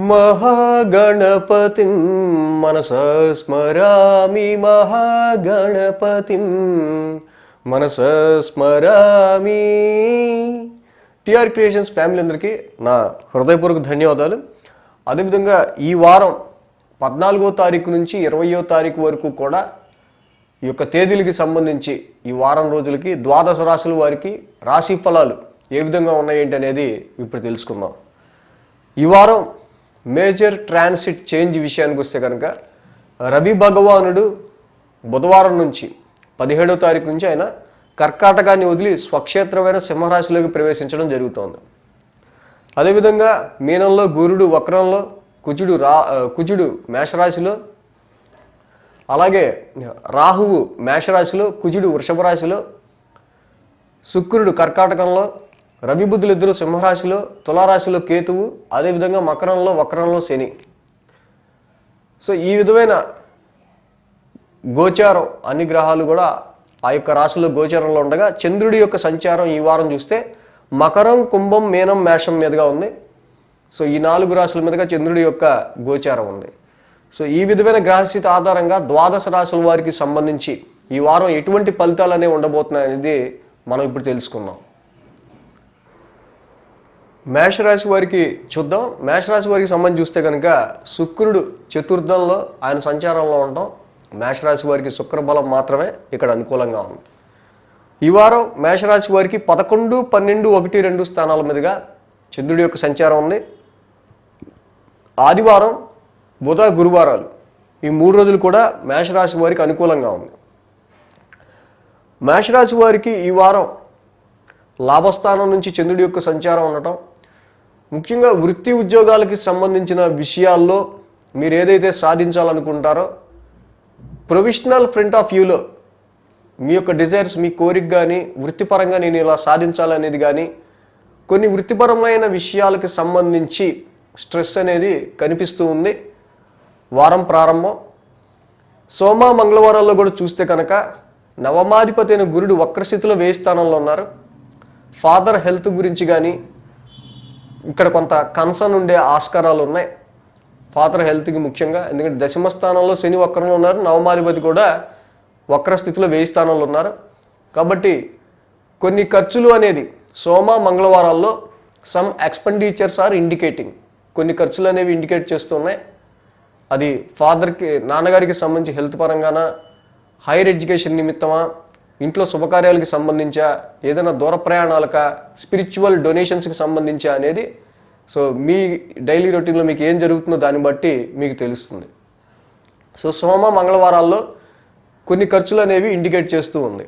మహాగణపతిం మనసా స్మరామి మహాగణపతిం మనసా స్మరామి. TR creations family అందరికీ నా హృదయపూర్వక ధన్యవాదాలు. అదేవిధంగా ఈ వారం 14వ తారీఖు నుంచి 20వ తారీఖు వరకు కూడా ఈ యొక్క తేదీలకి సంబంధించి ఈ వారం రోజులకి ద్వాదశ రాశుల వారికి రాశి ఫలాలు ఏ విధంగా ఉన్నాయేంటి అనేది ఇప్పుడు తెలుసుకుందాం. ఈ వారం మేజర్ ట్రాన్సిట్ చేంజ్ విషయానికి వస్తే కనుక రవి భగవానుడు బుధవారం నుంచి 17వ తారీఖు నుంచి ఆయన కర్కాటకాన్ని వదిలి స్వక్షేత్రమైన సింహరాశిలోకి ప్రవేశించడం జరుగుతోంది. అదేవిధంగా మీనంలో గురుడు వక్రంలో, కుజుడు మేషరాశిలో, అలాగే రాహువు మేషరాశిలో, కుజుడు వృషభ రాశిలో, శుక్రుడు కర్కాటకంలో, రవి బుధులు ఇద్దరు సింహరాశిలో, తులారాశిలో కేతువు, అదేవిధంగా మకరంలో వక్రంలో శని. సో ఈ విధమైన గోచారం అన్ని గ్రహాలు కూడా ఆ యొక్క రాశిలో గోచారంలో ఉండగా చంద్రుడి యొక్క సంచారం ఈ వారం చూస్తే మకరం, కుంభం, మీనం, మేషం మీదుగా ఉంది. సో ఈ 4 రాశుల మీదుగా చంద్రుడి యొక్క గోచారం ఉంది. సో ఈ విధమైన గ్రహస్థితి ఆధారంగా ద్వాదశ రాశుల వారికి సంబంధించి ఈ వారం ఎటువంటి ఫలితాలు అనేవి ఉండబోతున్నాయి అనేది మనం ఇప్పుడు తెలుసుకుందాం. మేషరాశి వారికి చూద్దాం. మేషరాశి వారికి సంబంధించి చూస్తే కనుక శుక్రుడు చతుర్థంలో ఆయన సంచారంలో ఉండటం మేషరాశి వారికి శుక్రబలం మాత్రమే ఇక్కడ అనుకూలంగా ఉంది. ఈ వారం మేషరాశి వారికి 11, 12, 1, 2 స్థానాల మీదుగా చంద్రుడి యొక్క సంచారం ఉంది. ఆదివారం, బుధ, గురువారాలు ఈ 3 రోజులు కూడా మేషరాశి వారికి అనుకూలంగా ఉంది. మేషరాశి వారికి ఈ వారం లాభస్థానం నుంచి చంద్రుడి యొక్క సంచారం ఉండటం, ముఖ్యంగా వృత్తి ఉద్యోగాలకి సంబంధించిన విషయాల్లో మీరు ఏదైతే సాధించాలనుకుంటారో ప్రొఫెషనల్ ఫ్రంట్ ఆఫ్ వ్యూలో మీ యొక్క డిజైర్స్, మీ కోరిక కానీ వృత్తిపరంగా నేను ఇలా సాధించాలనేది కానీ కొన్ని వృత్తిపరమైన విషయాలకి సంబంధించి స్ట్రెస్ అనేది కనిపిస్తూ ఉంది వారం ప్రారంభం. సోమ, మంగళవారాల్లో కూడా చూస్తే కనుక నవమాధిపతి అయిన గురుడు వక్రస్థితిలో 1000 స్థానంలో ఉన్నారు. ఫాదర్ హెల్త్ గురించి కానీ ఇక్కడ కొంత కన్సర్న్ ఉండే ఆస్కారాలు ఉన్నాయి ఫాదర్ హెల్త్కి ముఖ్యంగా. ఎందుకంటే దశమ స్థానంలో శని వక్రంలో ఉన్నారు, నవమాధిపతి కూడా వక్రస్థితిలో 1000 స్థానంలో ఉన్నారు. కాబట్టి కొన్ని ఖర్చులు అనేది సోమ, మంగళవారాల్లో సమ్ ఎక్స్పెండిచర్స్ ఆర్ ఇండికేటింగ్, కొన్ని ఖర్చులు అనేవి ఇండికేట్ చేస్తున్నాయి. అది ఫాదర్కి, నాన్నగారికి సంబంధించి హెల్త్ పరంగానా, హైయర్ ఎడ్యుకేషన్ నిమిత్తమా, ఇంట్లో శుభకార్యాలకి సంబంధించా, ఏదైనా దూర ప్రయాణాలక, స్పిరిచువల్ డొనేషన్స్కి సంబంధించా అనేది సో మీ డైలీ రొటీన్లో మీకు ఏం జరుగుతుందో దాన్ని బట్టి మీకు తెలుస్తుంది. సో సోమ, మంగళవారాల్లో కొన్ని ఖర్చులు అనేవి ఇండికేట్ చేస్తూ ఉంది.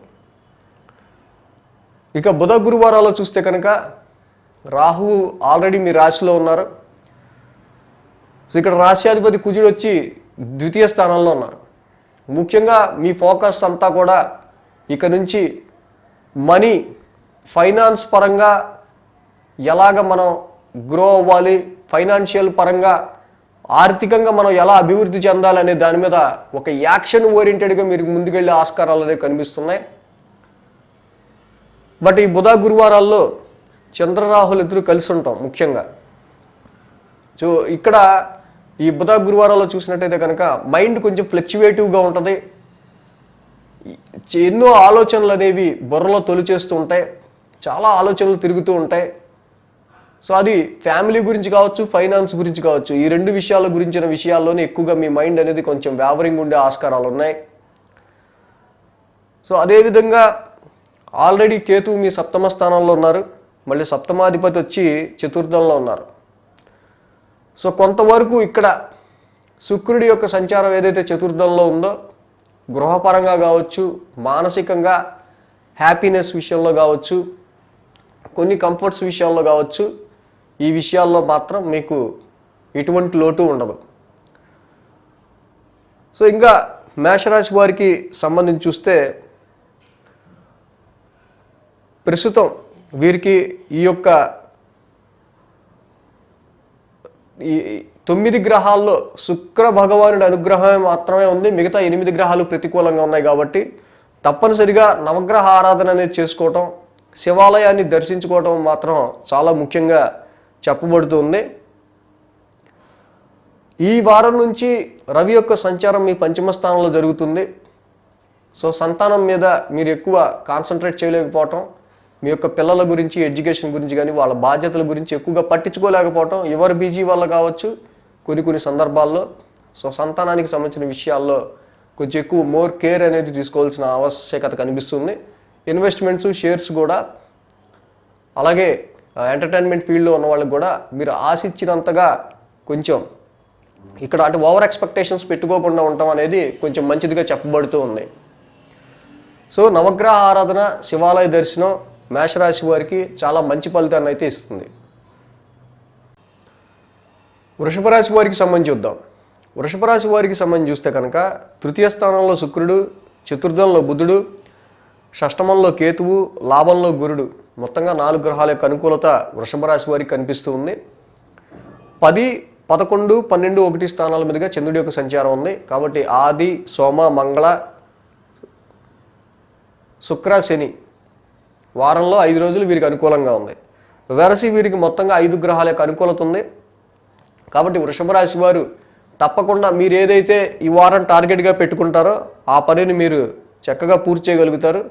ఇక బుధ, గురువారాల్లో చూస్తే కనుక రాహువు ఆల్రెడీ మీ రాశిలో ఉన్నారు. సో ఇక్కడ రాశ్యాధిపతి కుజుడు వచ్చి 2వ స్థానంలో ఉన్నారు. ముఖ్యంగా మీ ఫోకస్ అంతా కూడా ఇక నుంచి మనీ, ఫైనాన్స్ పరంగా ఎలాగ మనం గ్రో అవ్వాలి, ఫైనాన్షియల్ పరంగా ఆర్థికంగా మనం ఎలా అభివృద్ధి చెందాలనే దాని మీద ఒక యాక్షన్ ఓరియంటెడ్గా మీరు ముందుకెళ్ళే ఆస్కారాలు అనేవి కనిపిస్తున్నాయి. బట్ ఈ బుధ, గురువారాల్లో చంద్రరాహులు ఇద్దరు కలిసి ఉంటాం ముఖ్యంగా. సో ఇక్కడ ఈ బుధ, గురువారాల్లో చూసినట్టయితే కనుక మైండ్ కొంచెం ఫ్లక్చువేటివ్గా ఉంటుంది. ఎన్నో ఆలోచనలు అనేవి బుర్రలో తొలిచేస్తూ ఉంటాయి, చాలా ఆలోచనలు తిరుగుతూ ఉంటాయి. సో అది ఫ్యామిలీ గురించి కావచ్చు, ఫైనాన్స్ గురించి కావచ్చు, ఈ 2 విషయాల గురించిన విషయాల్లోనే ఎక్కువగా మీ మైండ్ అనేది కొంచెం వ్యావరింగ్ ఉండే ఆస్కారాలు ఉన్నాయి. సో అదేవిధంగా ఆల్రెడీ కేతువు మీ 7వ స్థానంలో ఉన్నారు, మళ్ళీ సప్తమాధిపతి వచ్చి చతుర్థంలో ఉన్నారు. సో కొంతవరకు ఇక్కడ శుక్రుడి యొక్క సంచారం ఏదైతే చతుర్థంలో ఉందో గృహపరంగా కావచ్చు, మానసికంగా హ్యాపీనెస్ విషయంలో కావచ్చు, కొన్ని కంఫర్ట్స్ విషయాల్లో కావచ్చు, ఈ విషయాల్లో మాత్రం మీకు ఎటువంటి లోటు ఉండదు. సో ఇంకా మేషరాశి వారికి సంబంధించి చూస్తే ప్రస్తుతం వీరికి ఈ యొక్క 9 గ్రహాల్లో శుక్ర భగవానుడి అనుగ్రహమే మాత్రమే ఉంది. మిగతా 8 గ్రహాలు ప్రతికూలంగా ఉన్నాయి. కాబట్టి తప్పనిసరిగా నవగ్రహ ఆరాధన అనేది చేసుకోవటం, శివాలయాన్ని దర్శించుకోవటం మాత్రం చాలా ముఖ్యంగా చెప్పబడుతుంది. ఈ వారం నుంచి రవి యొక్క సంచారం మీ పంచమ స్థానంలో జరుగుతుంది. సో సంతానం మీద మీరు ఎక్కువ కాన్సన్ట్రేట్ చేయలేకపోవటం, మీ యొక్క పిల్లల గురించి, ఎడ్యుకేషన్ గురించి కానీ వాళ్ళ బాధ్యతల గురించి ఎక్కువగా పట్టించుకోలేకపోవటం ఎవరు బిజీ వల్ల కావచ్చు కొన్ని సందర్భాల్లో. సో సంతానానికి సంబంధించిన విషయాల్లో కొంచెం ఎక్కువ మోర్ కేర్ అనేది తీసుకోవాల్సిన ఆవశ్యకత కనిపిస్తుంది. ఇన్వెస్ట్మెంట్స్, షేర్స్ కూడా, అలాగే ఎంటర్టైన్మెంట్ ఫీల్డ్లో ఉన్న వాళ్ళకి కూడా మీరు ఆశించినంతగా కొంచెం ఇక్కడ అంటే ఓవర్ ఎక్స్పెక్టేషన్స్ పెట్టుకోకుండా ఉండటం అనేది కొంచెం మంచిదిగా చెప్పబడుతూ ఉంది. సో నవగ్రహ ఆరాధన, శివాలయ దర్శనం మేషరాశి వారికి చాలా మంచి ఫలితాన్ని అయితే ఇస్తుంది. వృషభ రాశి వారికి సంబంధించి చూద్దాం. వృషభ రాశి వారికి సంబంధించి చూస్తే కనుక తృతీయ స్థానంలో శుక్రుడు, చతుర్థంలో బుధుడు, షష్టమంలో కేతువు, లాభంలో గురుడు, మొత్తంగా 4 గ్రహాల యొక్క అనుకూలత వృషభ రాశి వారికి కనిపిస్తూ ఉంది. 10, 11, 12, 1 స్థానాల మీదుగా చంద్రుడి యొక్క సంచారం ఉంది. కాబట్టి ఆది, సోమ, మంగళ, శుక్ర, శని వారంలో 5 రోజులు వీరికి అనుకూలంగా ఉంది. వెరసి వీరికి మొత్తంగా 5 గ్రహాల యొక్క అనుకూలత ఉంది. కాబట్టి వృషభ రాశి వారు తప్పకుండా మీరు ఏదైతే ఈ వారం టార్గెట్గా పెట్టుకుంటారో ఆ పనిని మీరు చక్కగా పూర్తి చేయగలుగుతారు.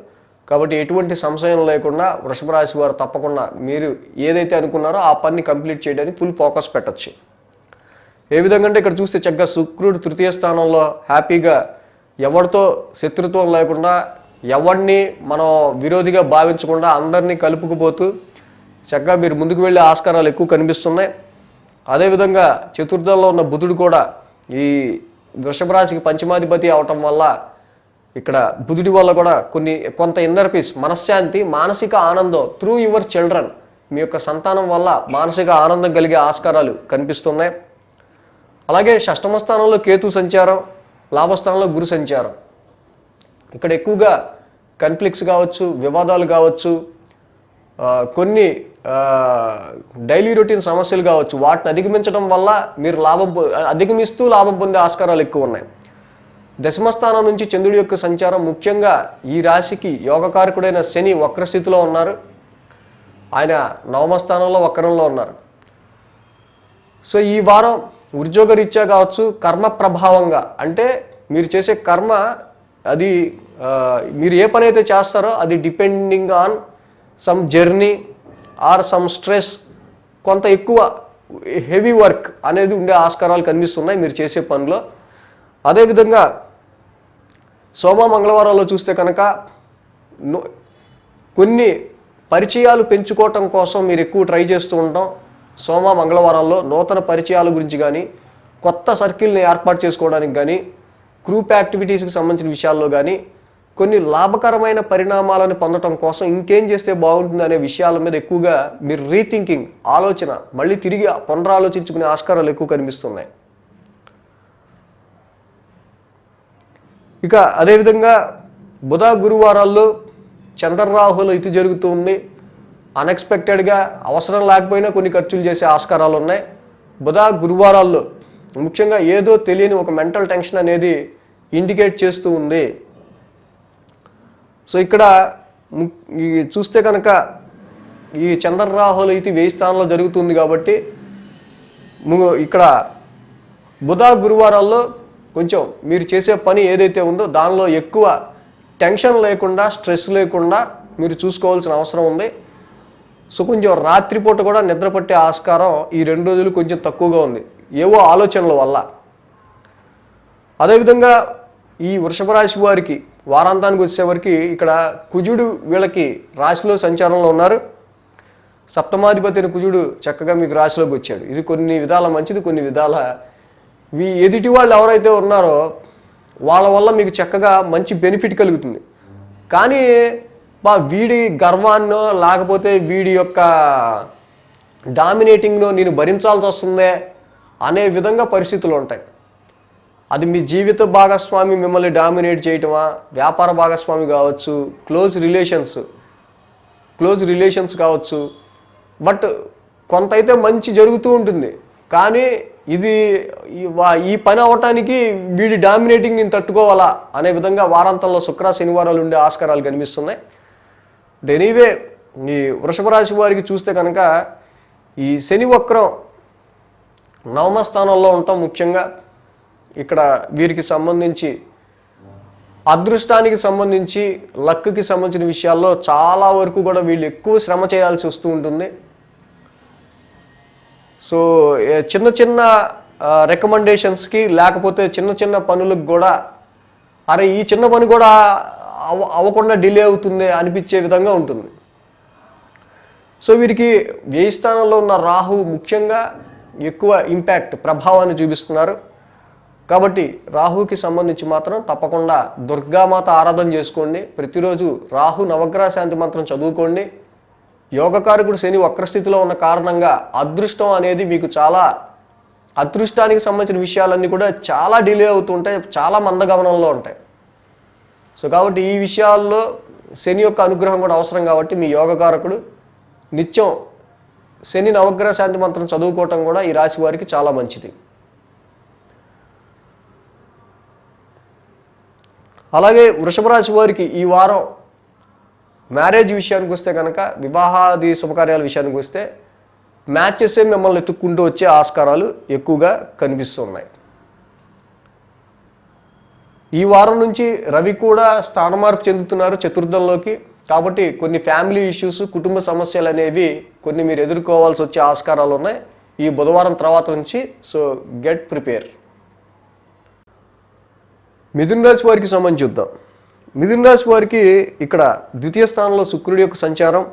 కాబట్టి ఎటువంటి సంశయం లేకుండా వృషభ రాశి వారు తప్పకుండా మీరు ఏదైతే అనుకున్నారో ఆ పనిని కంప్లీట్ చేయడానికి ఫుల్ ఫోకస్ పెట్టచ్చు. ఏ విధంగా అంటే ఇక్కడ చూస్తే చక్కగా శుక్రుడు తృతీయ స్థానంలో హ్యాపీగా ఎవరితో శత్రుత్వం లేకుండా, ఎవరిని మనం విరోధిగా భావించకుండా అందరినీ కలుపుకుపోతూ చక్కగా మీరు ముందుకు వెళ్ళే ఆస్కారాలు ఎక్కువ కనిపిస్తున్నాయి. అదేవిధంగా చతుర్థంలో ఉన్న బుధుడు కూడా ఈ వృషభ రాశికి పంచమాధిపతి అవటం వల్ల ఇక్కడ బుధుడి వల్ల కూడా కొంత ఇన్నర్ పీస్, మనశ్శాంతి, మానసిక ఆనందం త్రూ యువర్ చిల్డ్రన్, మీ యొక్క సంతానం వల్ల మానసిక ఆనందం కలిగే ఆస్కారాలు కనిపిస్తున్నాయి. అలాగే షష్టమ స్థానంలో కేతు సంచారం, లాభస్థానంలో గురు సంచారం. ఇక్కడ ఎక్కువగా కన్ఫ్లిక్ట్స్ కావచ్చు, వివాదాలు కావచ్చు, కొన్ని డైలీ రొటీన్ సమస్యలు కావచ్చు, వాటిని అధిగమించడం వల్ల మీరు అధిగమిస్తూ లాభం పొందే ఆస్కారాలు ఎక్కువ ఉన్నాయి. దశమస్థానం నుంచి చంద్రుడి యొక్క సంచారం, ముఖ్యంగా ఈ రాశికి యోగకారకుడైన శని వక్రస్థితిలో ఉన్నారు. ఆయన నవమ స్థానంలో వక్రంలో ఉన్నారు. సో ఈ వారం ఉద్యోగరీత్యా కావచ్చు, కర్మ ప్రభావంగా అంటే మీరు చేసే కర్మ అది మీరు ఏ పని అయితే చేస్తారో అది depending on some journey or some stress, కొంత ఎక్కువ హెవీ వర్క్ అనేది ఉండే ఆస్కారాలు కనిపిస్తున్నాయి మీరు చేసే పనిలో. అదేవిధంగా సోమ మంగళవారాల్లో చూస్తే కనుక కొన్ని పరిచయాలు పెంచుకోవటం కోసం మీరు ఎక్కువ ట్రై చేస్తూ ఉంటాం. సోమ మంగళవారాల్లో నూతన పరిచయాల గురించి కానీ, కొత్త సర్కిల్ని ఏర్పాటు చేసుకోవడానికి కానీ, గ్రూప్ యాక్టివిటీస్కి సంబంధించిన విషయాల్లో కానీ, కొన్ని లాభకరమైన పరిణామాలను పొందటం కోసం ఇంకేం చేస్తే బాగుంటుంది అనే విషయాల మీద ఎక్కువగా మీరు రీథింకింగ్, ఆలోచన మళ్ళీ తిరిగి పునరాలోచించుకునే ఆస్కారాలు ఎక్కువ కనిపిస్తున్నాయి. ఇక అదేవిధంగా బుధ గురువారాల్లో చంద్రరాహుల ఇతి జరుగుతూ ఉంది. అన్ఎక్స్పెక్టెడ్గా అవసరం లేకపోయినా కొన్ని ఖర్చులు చేసే ఆస్కారాలు ఉన్నాయి. బుధ గురువారాల్లో ముఖ్యంగా ఏదో తెలియని ఒక మెంటల్ టెన్షన్ అనేది ఇండికేట్ చేస్తూ ఉంది. సో ఇక్కడ చూస్తే కనుక ఈ చంద్రరాహుల ఇతి 1000 స్థానంలో జరుగుతుంది. కాబట్టి ఇక్కడ బుధ గురువారాల్లో కొంచెం మీరు చేసే పని ఏదైతే ఉందో దానిలో ఎక్కువ టెన్షన్ లేకుండా, స్ట్రెస్ లేకుండా మీరు చూసుకోవాల్సిన అవసరం ఉంది. సో కొంచెం రాత్రిపూట కూడా నిద్ర పట్టే ఆస్కారం ఈ 2 రోజులు కొంచెం తక్కువగా ఉంది, ఏవో ఆలోచనల వల్ల. అదేవిధంగా ఈ వృషభ రాశి వారికి వారాంతానికి వచ్చేవరకు ఇక్కడ కుజుడు వీళ్ళకి రాశిలో సంచారంలో ఉన్నారు. సప్తమాధిపతి అయిన కుజుడు చక్కగా మీకు రాశిలోకి వచ్చాడు. ఇది కొన్ని విధాల మంచిది, కొన్ని విధాల ఎదుటి వాళ్ళు ఎవరైతే ఉన్నారో వాళ్ళ వల్ల మీకు చక్కగా మంచి బెనిఫిట్ కలుగుతుంది. కానీ వీడి గర్వాన్నో లేకపోతే వీడి యొక్క డామినేటింగ్నో నేను భరించాల్సి వస్తుందే అనే విధంగా పరిస్థితులు ఉంటాయి. అది మీ జీవిత భాగస్వామి మిమ్మల్ని డామినేట్ చేయటమా, వ్యాపార భాగస్వామి కావచ్చు, క్లోజ్ రిలేషన్స్ కావచ్చు. బట్ కొంత అయితే మంచి జరుగుతూ ఉంటుంది. కానీ ఇది ఈ పని అవటానికి వీడి డామినేటింగ్ నేను తట్టుకోవాలా అనే విధంగా వారాంతంలో శుక్ర శనివారాలు ఉండే ఆస్కారాలు కనిపిస్తున్నాయి. ఎనీవే ఈ వృషభ రాశి వారికి చూస్తే కనుక ఈ శని వక్రం నవమ స్థానంలో ఉంటాం. ముఖ్యంగా ఇక్కడ వీరికి సంబంధించి అదృష్టానికి సంబంధించి లక్కి సంబంధించిన విషయాల్లో చాలా వరకు కూడా వీళ్ళు ఎక్కువ శ్రమ చేయాల్సి వస్తూ ఉంటుంది. సో చిన్న చిన్న రికమెండేషన్స్కి లేకపోతే చిన్న చిన్న పనులకు కూడా అరే ఈ చిన్న పని కూడా అవ్వకుండా డిలే అవుతుంది అనిపించే విధంగా ఉంటుంది. సో వీరికి వ్యయ స్థానంలో ఉన్న రాహు ముఖ్యంగా ఎక్కువ ఇంపాక్ట్ ప్రభావాన్ని చూపిస్తున్నారు. కాబట్టి రాహుకి సంబంధించి మాత్రం తప్పకుండా దుర్గామాత ఆరాధన చేసుకోండి. ప్రతిరోజు రాహు నవగ్రహ శాంతి మంత్రం చదువుకోండి. యోగకారకుడు శని వక్రస్థితిలో ఉన్న కారణంగా అదృష్టం అనేది మీకు చాలా అదృష్టానికి సంబంధించిన విషయాలన్నీ కూడా చాలా డిలే అవుతుంటాయి, చాలా మందగమనంలో ఉంటాయి. సో కాబట్టి ఈ విషయాల్లో శని యొక్క అనుగ్రహం కూడా అవసరం. కాబట్టి మీ యోగకారకుడు నిత్యం శని నవగ్రహ శాంతి మంత్రం చదువుకోవటం కూడా ఈ రాశి వారికి చాలా మంచిది. అలాగే వృషభ రాశి వారికి ఈ వారం మ్యారేజ్ విషయానికి వస్తే కనుక, వివాహాది శుభకార్యాల విషయానికి వస్తే మ్యాచెసే మిమ్మల్ని ఎత్తుక్కుంటూ వచ్చే ఆస్కారాలు ఎక్కువగా కనిపిస్తున్నాయి. ఈ వారం నుంచి రవి కూడా స్థానమార్పు చెందుతున్నారు చతుర్థంలోకి. కాబట్టి కొన్ని ఫ్యామిలీ ఇష్యూస్, కుటుంబ సమస్యలు అనేవి కొన్ని మీరు ఎదుర్కోవాల్సి వచ్చే ఆస్కారాలు ఉన్నాయి ఈ బుధవారం తర్వాత నుంచి. So get prepare. మిథున రాశి వారికి సంబంధించి చూద్దాం. మిథున రాశి వారికి ఇక్కడ ద్వితీయ స్థానంలో శుక్రుడి యొక్క సంచారం,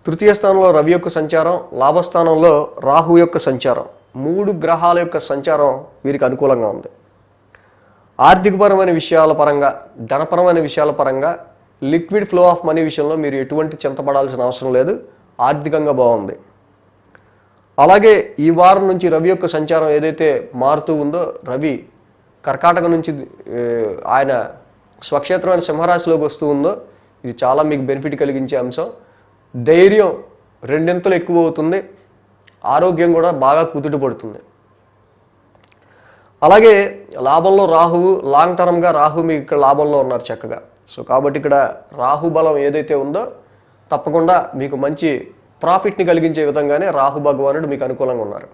తృతీయ స్థానంలో రవి యొక్క సంచారం, లాభస్థానంలో రాహు యొక్క సంచారం, 3 గ్రహాల యొక్క సంచారం వీరికి అనుకూలంగా ఉంది. ఆర్థికపరమైన విషయాల పరంగా, ధనపరమైన విషయాల పరంగా, లిక్విడ్ ఫ్లో ఆఫ్ మనీ విషయంలో మీరు ఎటువంటి చింతపడాల్సిన అవసరం లేదు. ఆర్థికంగా బాగుంది. అలాగే ఈ వారం నుంచి రవి యొక్క సంచారం ఏదైతే మారుతూ ఉందో, రవి కర్కాటక నుంచి ఆయన స్వక్షేత్రమైన సింహరాశిలోకి వస్తూ ఉందో, ఇది చాలా మీకు బెనిఫిట్ కలిగించే అంశం. ధైర్యం 2 ఎక్కువ అవుతుంది. ఆరోగ్యం కూడా బాగా కుదుట పడుతుంది. అలాగే లాభంలో రాహువు, లాంగ్ టర్మ్గా రాహు మీకు ఇక్కడ లాభంలో ఉన్నారు చక్కగా. సో కాబట్టి ఇక్కడ రాహు బలం ఏదైతే ఉందో తప్పకుండా మీకు మంచి ప్రాఫిట్ని కలిగించే విధంగానే రాహు భగవానుడు మీకు అనుకూలంగా ఉన్నారు.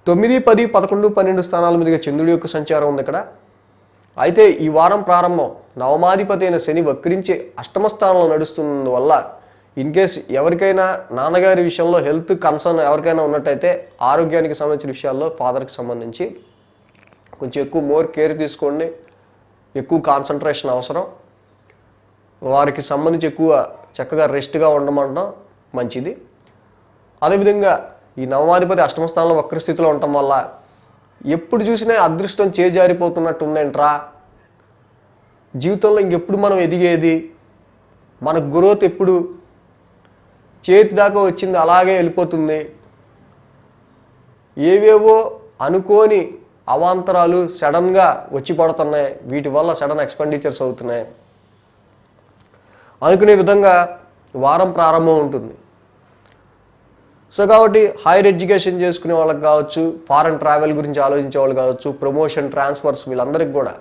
9, 10, 11, 12 స్థానాల మీదుగా చంద్రుడి యొక్క సంచారం ఉంది ఇక్కడ. అయితే ఈ వారం ప్రారంభం నవమాధిపతి అయిన శని వక్రించి అష్టమ స్థానంలో నడుస్తున్నందువల్ల ఇన్ కేస్ ఎవరికైనా నాన్నగారి విషయంలో హెల్త్ కన్సర్న్ ఎవరికైనా ఉన్నట్టయితే ఆరోగ్యానికి సంబంధించిన విషయాల్లో ఫాదర్కి సంబంధించి కొంచెం ఎక్కువ మోర్ కేర్ తీసుకోండి. ఎక్కువ కాన్సన్ట్రేషన్ అవసరం. వారికి సంబంధించి ఎక్కువ చక్కగా రెస్ట్గా ఉండమంటాం మంచిది. అదేవిధంగా ఈ నవమాధిపతి అష్టమ స్థానంలో వక్రస్థితిలో ఉండటం వల్ల ఎప్పుడు చూసినా అదృష్టం చేజారిపోతున్నట్టు ఉందేంట్రా, జీవితంలో ఇంకెప్పుడు మనం ఎదిగేది, మన గ్రోత్ ఎప్పుడు చేతి దాకా వచ్చింది అలాగే వెళ్ళిపోతుంది, ఏవేవో అనుకోని అవాంతరాలు సడన్గా వచ్చి పడుతున్నాయి, వీటి వల్ల సడన్ ఎక్స్పెండిచర్స్ అవుతున్నాయి అనుకునే విధంగా వారం ప్రారంభం ఉంటుంది. సో కాబట్టి హైయర్ ఎడ్యుకేషన్ చేసుకునే వాళ్ళకి కావచ్చు, ఫారెన్ ట్రావెల్ గురించి ఆలోచించే వాళ్ళు కావచ్చు, ప్రమోషన్, ట్రాన్స్ఫర్స్, వీళ్ళందరికీ కూడా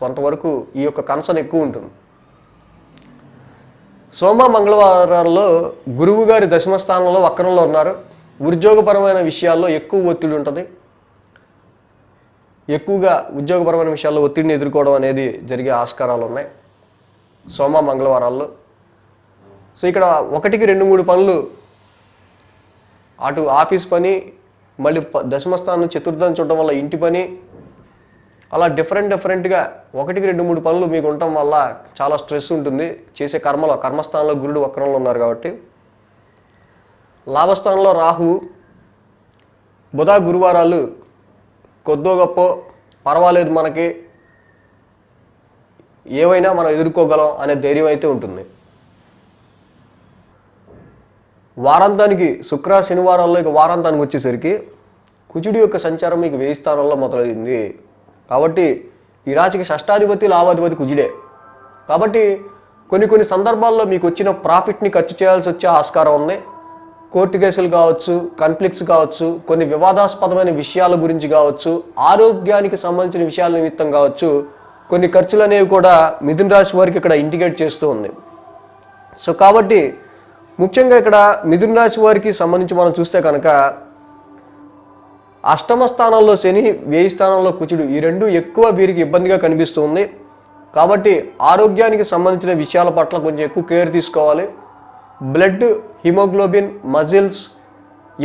కొంతవరకు ఈ యొక్క కన్సర్న్ ఎక్కువ ఉంటుంది. సోమ మంగళవారాల్లో గురువు గారి దశమ స్థానంలో వక్రంలో ఉన్నారు. ఉద్యోగపరమైన విషయాల్లో ఎక్కువ ఒత్తిడి ఉంటుంది. ఎక్కువగా ఉద్యోగపరమైన విషయాల్లో ఒత్తిడిని ఎదుర్కోవడం అనేది జరిగే ఆస్కారాలు ఉన్నాయి సోమ మంగళవారాల్లో. సో ఇక్కడ 1కి 2-3 పనులు, అటు ఆఫీస్ పని, మళ్ళీ దశమ స్థానం చతుర్థం చూడటం వల్ల ఇంటి పని, అలా డిఫరెంట్గా 1కి 2-3 పనులు మీకు ఉండటం వల్ల చాలా స్ట్రెస్ ఉంటుంది. చేసే కర్మస్థానంలో గురుడు వక్రంలో ఉన్నారు కాబట్టి. లాభస్థానంలో రాహు, బుధ, గురువారాలు కొద్దో గొప్ప పర్వాలేదు, మనకి ఏవైనా మనం ఎదుర్కోగలం అనే ధైర్యం అయితే ఉంటుంది. వారాంతానికి శుక్ర శనివారాల్లో ఇక వారాంతానికి వచ్చేసరికి కుజుడి యొక్క సంచారం మీకు 1000 స్థానంలో మొదలైంది. కాబట్టి ఈ రాశికి షష్టాధిపతి, లాభాధిపతి కుజుడే. కాబట్టి కొన్ని సందర్భాల్లో మీకు వచ్చిన ప్రాఫిట్ని ఖర్చు చేయాల్సి వచ్చే ఆస్కారం ఉంది. కోర్టు కేసులు కావచ్చు, కాన్ఫ్లిక్ట్స్ కావచ్చు, కొన్ని వివాదాస్పదమైన విషయాల గురించి కావచ్చు, ఆరోగ్యానికి సంబంధించిన విషయాల నిమిత్తం కావచ్చు, కొన్ని ఖర్చులు అనేవి కూడా మిథున రాశి వారికి ఇక్కడ ఇండికేట్ చేస్తూ ఉంది. సో కాబట్టి ముఖ్యంగా ఇక్కడ మిథున రాశి వారికి సంబంధించి మనం చూస్తే కనుక అష్టమ స్థానంలో శని, వ్యయ స్థానంలో కుజుడు, ఈ రెండు ఎక్కువ వీరికి ఇబ్బందిగా కనిపిస్తుంది. కాబట్టి ఆరోగ్యానికి సంబంధించిన విషయాల పట్ల కొంచెం ఎక్కువ కేర్ తీసుకోవాలి. బ్లడ్, హిమోగ్లోబిన్, మజిల్స్,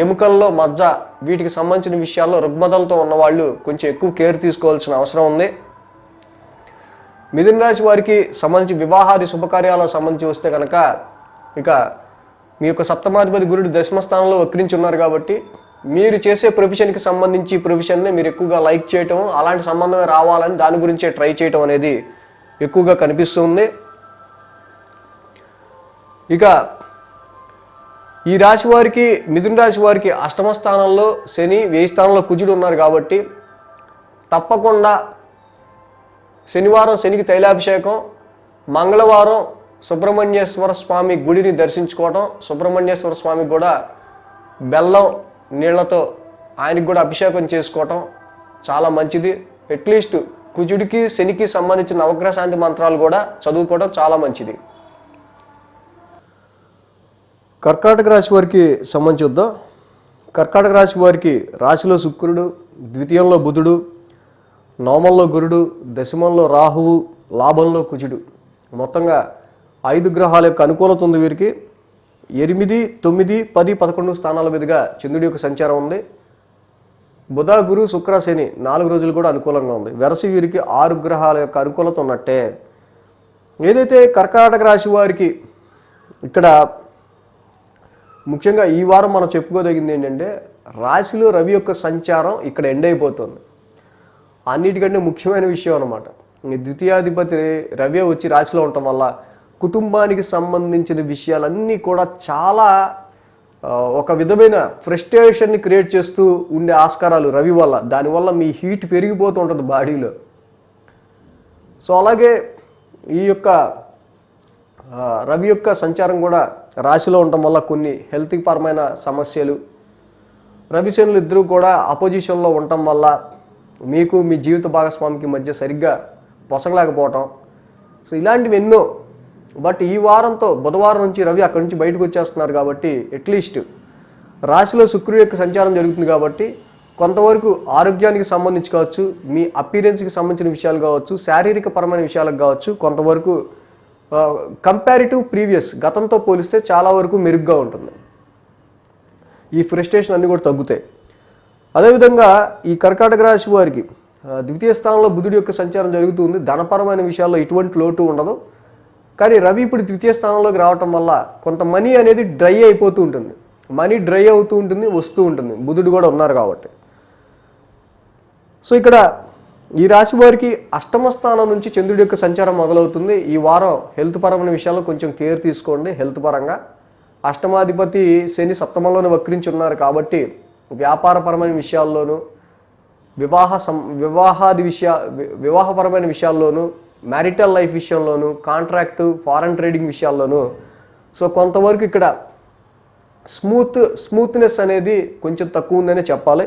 ఎముకల్లో మజ్జ, వీటికి సంబంధించిన విషయాల్లో రుగ్మతలతో ఉన్నవాళ్ళు కొంచెం ఎక్కువ కేర్ తీసుకోవాల్సిన అవసరం ఉంది. మిథున రాశి వారికి సంబంధించి వివాహాది శుభకార్యాలకు సంబంధించి వస్తే కనుక ఇక మీ యొక్క సప్తమాధిపతి గురుడు దశమ స్థానంలో వక్రించి ఉన్నారు కాబట్టి మీరు చేసే ప్రొఫెషన్కి సంబంధించి ప్రొఫెషన్ని మీరు ఎక్కువగా లైక్ చేయటం, అలాంటి సంబంధమే రావాలని దాని గురించే ట్రై చేయటం అనేది ఎక్కువగా కనిపిస్తుంది. ఇక ఈ రాశి వారికి, మిథున రాశి వారికి అష్టమ స్థానంలో శని, వ్యయ స్థానంలో కుజుడు ఉన్నారు కాబట్టి తప్పకుండా శనివారం శనికి తైలాభిషేకం, మంగళవారం సుబ్రహ్మణ్యేశ్వర స్వామి గుడిని దర్శించుకోవటం, సుబ్రహ్మణ్యేశ్వర స్వామికి కూడా బెల్లం నీళ్లతో ఆయనకి కూడా అభిషేకం చేసుకోవటం చాలా మంచిది. అట్లీస్ట్ కుజుడికి శనికి సంబంధించిన నవగ్రహ శాంతి మంత్రాలు కూడా చదువుకోవడం చాలా మంచిది. కర్కాటక రాశి వారికి సంబంధించి చూద్దాం. కర్కాటక రాశి వారికి రాశిలో శుక్రుడు, ద్వితీయంలో బుధుడు, నవమంలో గురుడు, దశమంలో రాహువు, లాభంలో కుజుడు, మొత్తంగా 5 గ్రహాల యొక్క అనుకూలత ఉంది వీరికి. 8, 9, 10, 11 స్థానాల మీదుగా చంద్రుడి యొక్క సంచారం ఉంది. బుధ, గురు, శుక్ర, శని 4 రోజులు కూడా అనుకూలంగా ఉంది. వెరసి వీరికి 6 గ్రహాల యొక్క అనుకూలత ఉన్నట్టే. ఏదైతే కర్కాటక రాశి వారికి ఇక్కడ ముఖ్యంగా ఈ వారం మనం చెప్పుకోదగింది ఏంటంటే రాశిలో రవి యొక్క సంచారం ఇక్కడ ఎండ్ అయిపోతుంది. అన్నిటికంటే ముఖ్యమైన విషయం అన్నమాట. ద్వితీయాధిపతి రవి వచ్చి రాశిలో ఉండటం వల్ల కుటుంబానికి సంబంధించిన విషయాలన్నీ కూడా చాలా ఒక విధమైన ఫ్రస్ట్రేషన్ని క్రియేట్ చేస్తూ ఉండే ఆస్కారాలు రవి వల్ల. దానివల్ల మీ హీట్ పెరిగిపోతూ ఉంటుంది బాడీలో. సో అలాగే ఈ యొక్క రవి యొక్క సంచారం కూడా రాశిలో ఉండటం వల్ల కొన్ని హెల్త్ పరమైన సమస్యలు, రవి శనులు ఇద్దరూ కూడా అపోజిషన్లో ఉండటం వల్ల మీకు మీ జీవిత భాగస్వామికి మధ్య సరిగ్గా పొసగలేకపోవటం, సో ఇలాంటివి ఎన్నో. బట్ ఈ వారంతో బుధవారం నుంచి రవి అక్కడి నుంచి బయటకు వచ్చేస్తున్నారు కాబట్టి అట్లీస్ట్ రాశిలో శుక్రుడి యొక్క సంచారం జరుగుతుంది కాబట్టి కొంతవరకు ఆరోగ్యానికి సంబంధించి కావచ్చు, మీ అపీరెన్స్కి సంబంధించిన విషయాలు కావచ్చు, శారీరక పరమైన విషయాలకు కావచ్చు, కొంతవరకు కంపారిటివ్ ప్రీవియస్ గతంతో పోలిస్తే చాలా వరకు మెరుగ్గా ఉంటుంది. ఈ ఫ్రస్ట్రేషన్ అన్నీ కూడా తగ్గుతాయి. అదేవిధంగా ఈ కర్కాటక రాశి వారికి ద్వితీయ స్థానంలో బుధుడి యొక్క సంచారం జరుగుతుంది. ధనపరమైన విషయాల్లో ఎటువంటి లోటు ఉండదు. కానీ రవి ఇప్పుడు ద్వితీయ స్థానంలోకి రావటం వల్ల కొంత మనీ అనేది డ్రై అయిపోతూ ఉంటుంది. మనీ డ్రై అవుతూ ఉంటుంది, వస్తూ ఉంటుంది. బుధుడు కూడా ఉన్నారు కాబట్టి. సో ఇక్కడ ఈ రాశి వారికి అష్టమ స్థానం నుంచి చంద్రుడి యొక్క సంచారం మొదలవుతుంది. ఈ వారం హెల్త్ పరమైన విషయాల్లో కొంచెం కేర్ తీసుకోండి. హెల్త్ పరంగా అష్టమాధిపతి శని సప్తమంలోనే వక్రించి ఉన్నారు కాబట్టి వ్యాపారపరమైన విషయాల్లోనూ, వివాహపరమైన విషయాల్లోనూ, మ్యారిటల్ లైఫ్ విషయంలోనూ, కాంట్రాక్టు, ఫారెన్ ట్రేడింగ్ విషయాల్లోనూ సో కొంతవరకు ఇక్కడ స్మూత్నెస్ అనేది కొంచెం తక్కువ ఉందనే చెప్పాలి.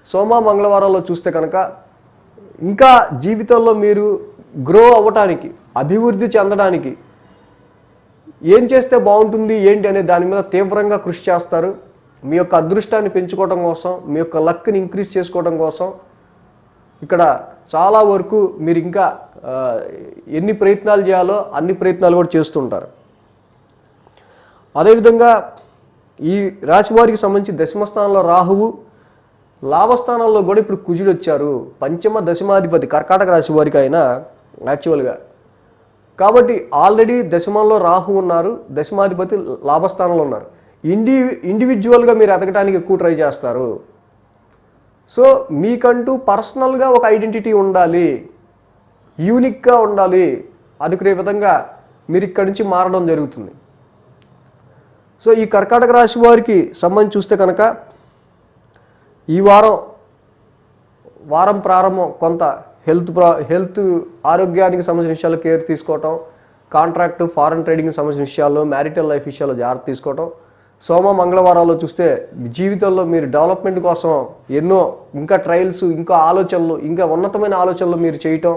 సోమ మంగళవారాల్లో చూస్తే కనుక ఇంకా జీవితంలో మీరు గ్రో అవ్వటానికి, అభివృద్ధి చెందడానికి ఏం చేస్తే బాగుంటుంది ఏంటి అనే దాని మీద తీవ్రంగా కృషి చేస్తారు. మీ యొక్క అదృష్టాన్ని పెంచుకోవడం కోసం, మీ యొక్క లక్ని ఇంక్రీజ్ చేసుకోవడం కోసం ఇక్కడ చాలా వరకు మీరు ఇంకా ఎన్ని ప్రయత్నాలు చేయాలో అన్ని ప్రయత్నాలు కూడా చేస్తుంటారు. అదేవిధంగా ఈ రాశి వారికి సంబంధించి దశమ స్థానంలో రాహువు, లాభస్థానంలో కూడా ఇప్పుడు కుజుడు వచ్చారు. పంచమ దశమాధిపతి కర్కాటక రాశి వారికి అయినా యాక్చువల్గా. కాబట్టి ఆల్రెడీ దశమంలో రాహు ఉన్నారు, దశమాధిపతి లాభస్థానంలో ఉన్నారు. ఇండివిజువల్గా మీరు ఎదగడానికి ఎక్కువ ట్రై చేస్తారు. సో మీకంటూ పర్సనల్గా ఒక ఐడెంటిటీ ఉండాలి, యూనిక్గా ఉండాలి అనుకునే విధంగా మీరు ఇక్కడి నుంచి మారడం జరుగుతుంది. సో ఈ కర్కాటక రాశి వారికి సంబంధించి చూస్తే కనుక ఈ వారం ప్రారంభం కొంత హెల్త్ ఆరోగ్యానికి సంబంధించిన విషయాల్లో కేర్ తీసుకోవటం, కాంట్రాక్టు, ఫారెన్ ట్రేడింగ్కి సంబంధించిన విషయాల్లో, మ్యారిటల్ లైఫ్ విషయాల్లో జాగ్రత్త తీసుకోవటం. సోమ మంగళవారాల్లో చూస్తే జీవితంలో మీరు డెవలప్మెంట్ కోసం ఎన్నో ఇంకా ట్రయల్స్, ఇంకా ఆలోచనలు, ఇంకా ఉన్నతమైన ఆలోచనలు మీరు చేయటం,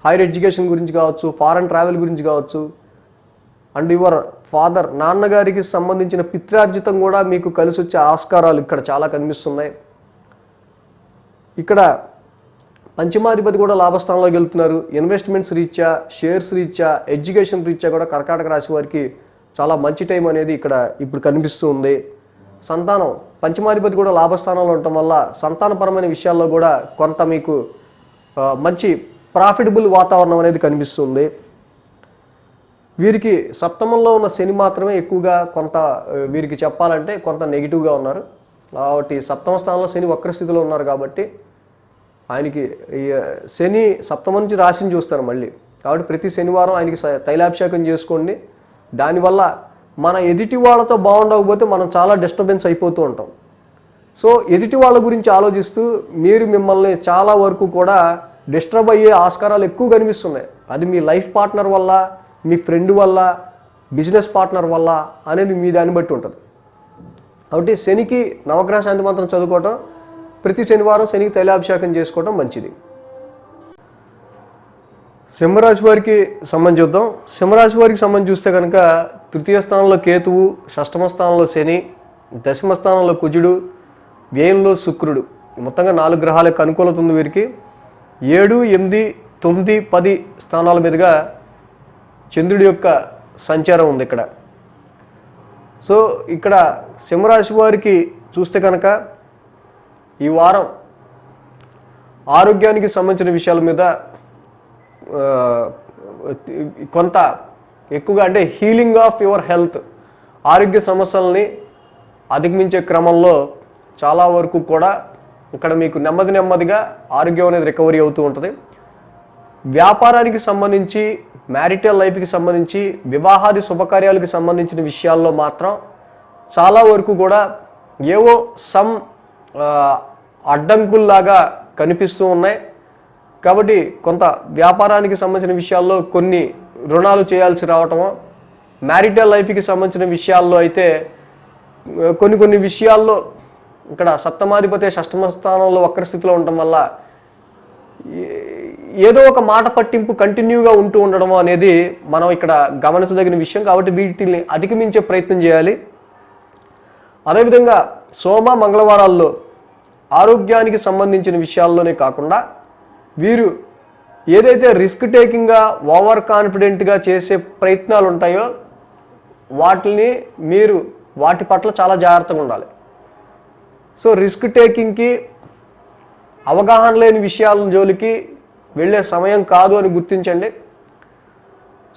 హైయర్ ఎడ్యుకేషన్ గురించి కావచ్చు, ఫారెన్ ట్రావెల్ గురించి కావచ్చు, అండ్ యువర్ ఫాదర్, నాన్నగారికి సంబంధించిన పిత్రార్జితం కూడా మీకు కలిసి వచ్చే ఆస్కారాలు ఇక్కడ చాలా కనిపిస్తున్నాయి. ఇక్కడ పంచమాధిపతి కూడా లాభస్థానంలోకి వెళ్తున్నారు. ఇన్వెస్ట్మెంట్స్ రీత్యా, షేర్స్ రీత్యా, ఎడ్యుకేషన్ రీత్యా కూడా కర్కాటక రాశి వారికి చాలా మంచి టైం అనేది ఇక్కడ ఇప్పుడు కనిపిస్తూ ఉంది. సంతానం, పంచమాధిపతి కూడా లాభస్థానంలో ఉండటం వల్ల సంతానపరమైన విషయాల్లో కూడా కొంత మీకు మంచి ప్రాఫిటబుల్ వాతావరణం అనేది కనిపిస్తుంది. వీరికి సప్తమంలో ఉన్న శని మాత్రమే ఎక్కువగా కొంత వీరికి చెప్పాలంటే కొంత నెగిటివ్గా ఉన్నారు. కాబట్టి సప్తమ స్థానంలో శని వక్రస్థితిలో ఉన్నారు కాబట్టి ఆయనకి శని సప్తమ నుంచి రాశిని చూస్తారు మళ్ళీ. కాబట్టి ప్రతి శనివారం ఆయనకి తైలాభిషేకం చేసుకోండి. దానివల్ల మన ఎదుటి వాళ్ళతో బాగుండకపోతే మనం చాలా డిస్టర్బెన్స్ అయిపోతూ ఉంటాం. సో ఎదుటి వాళ్ళ గురించి ఆలోచిస్తూ మీరు మిమ్మల్ని చాలా వరకు కూడా డిస్టర్బ్ అయ్యే ఆస్కారాలు ఎక్కువ కనిపిస్తున్నాయి. అది మీ లైఫ్ పార్ట్నర్ వల్ల, మీ ఫ్రెండ్ వల్ల, బిజినెస్ పార్ట్నర్ వల్ల అనేది మీ దాన్ని బట్టి ఉంటుంది. కాబట్టి శనికి నవగ్రహ శాంతి మంత్రం చదువుకోవటం, ప్రతి శనివారం శనికి తైలాభిషేకం చేసుకోవడం మంచిది. సింహరాశి వారికి సంబంధించి చూద్దాం. సింహరాశి వారికి సంబంధించి చూస్తే కనుక తృతీయ స్థానంలో కేతువు, షష్టమ స్థానంలో శని, దశమ స్థానంలో కుజుడు, వ్యయంలో శుక్రుడు, మొత్తంగా 4 గ్రహాల యొక్క అనుకూలత ఉంది వీరికి. 7, 8, 9, 10 స్థానాల మీదుగా చంద్రుడి యొక్క సంచారం ఉంది ఇక్కడ. సో ఇక్కడ సింహరాశి వారికి చూస్తే కనుక ఈ వారం ఆరోగ్యానికి సంబంధించిన విషయాల మీద కొంత ఎక్కువగా అంటే హీలింగ్ ఆఫ్ యువర్ హెల్త్, ఆరోగ్య సమస్యల్ని అధిగమించే క్రమంలో చాలా వరకు కూడా ఇక్కడ మీకు నెమ్మదిగా ఆరోగ్యం అనేది రికవరీ అవుతూ ఉంటుంది. వ్యాపారానికి సంబంధించి, మ్యారిటల్ లైఫ్కి సంబంధించి, వివాహాది శుభకార్యాలకు సంబంధించిన విషయాల్లో మాత్రం చాలా వరకు కూడా ఏవో సమ్ అడ్డంకుల్లాగా కనిపిస్తూ ఉన్నాయి. కాబట్టి కొంత వ్యాపారానికి సంబంధించిన విషయాల్లో కొన్ని రుణాలు చేయాల్సి రావటమో, మ్యారిటల్ లైఫ్కి సంబంధించిన విషయాల్లో అయితే కొన్ని విషయాల్లో ఇక్కడ సప్తమాధిపతి షష్టమ స్థానంలో వక్రస్థితిలో ఉండటం వల్ల ఏదో ఒక మాట పట్టింపు కంటిన్యూగా ఉంటూ ఉండడం అనేది మనం ఇక్కడ గమనించదగిన విషయం. కాబట్టి వీటిని అధిగమించే ప్రయత్నం చేయాలి. అదేవిధంగా సోమ మంగళవారాల్లో ఆరోగ్యానికి సంబంధించిన విషయాల్లోనే కాకుండా వీరు ఏదైతే రిస్క్ టేకింగ్గా, ఓవర్ కాన్ఫిడెంట్గా చేసే ప్రయత్నాలు ఉంటాయో వాటి పట్ల చాలా జాగ్రత్తగా ఉండాలి. సో రిస్క్ టేకింగ్కి, అవగాహన లేని విషయాల జోలికి వెళ్ళే సమయం కాదు అని గుర్తించండి.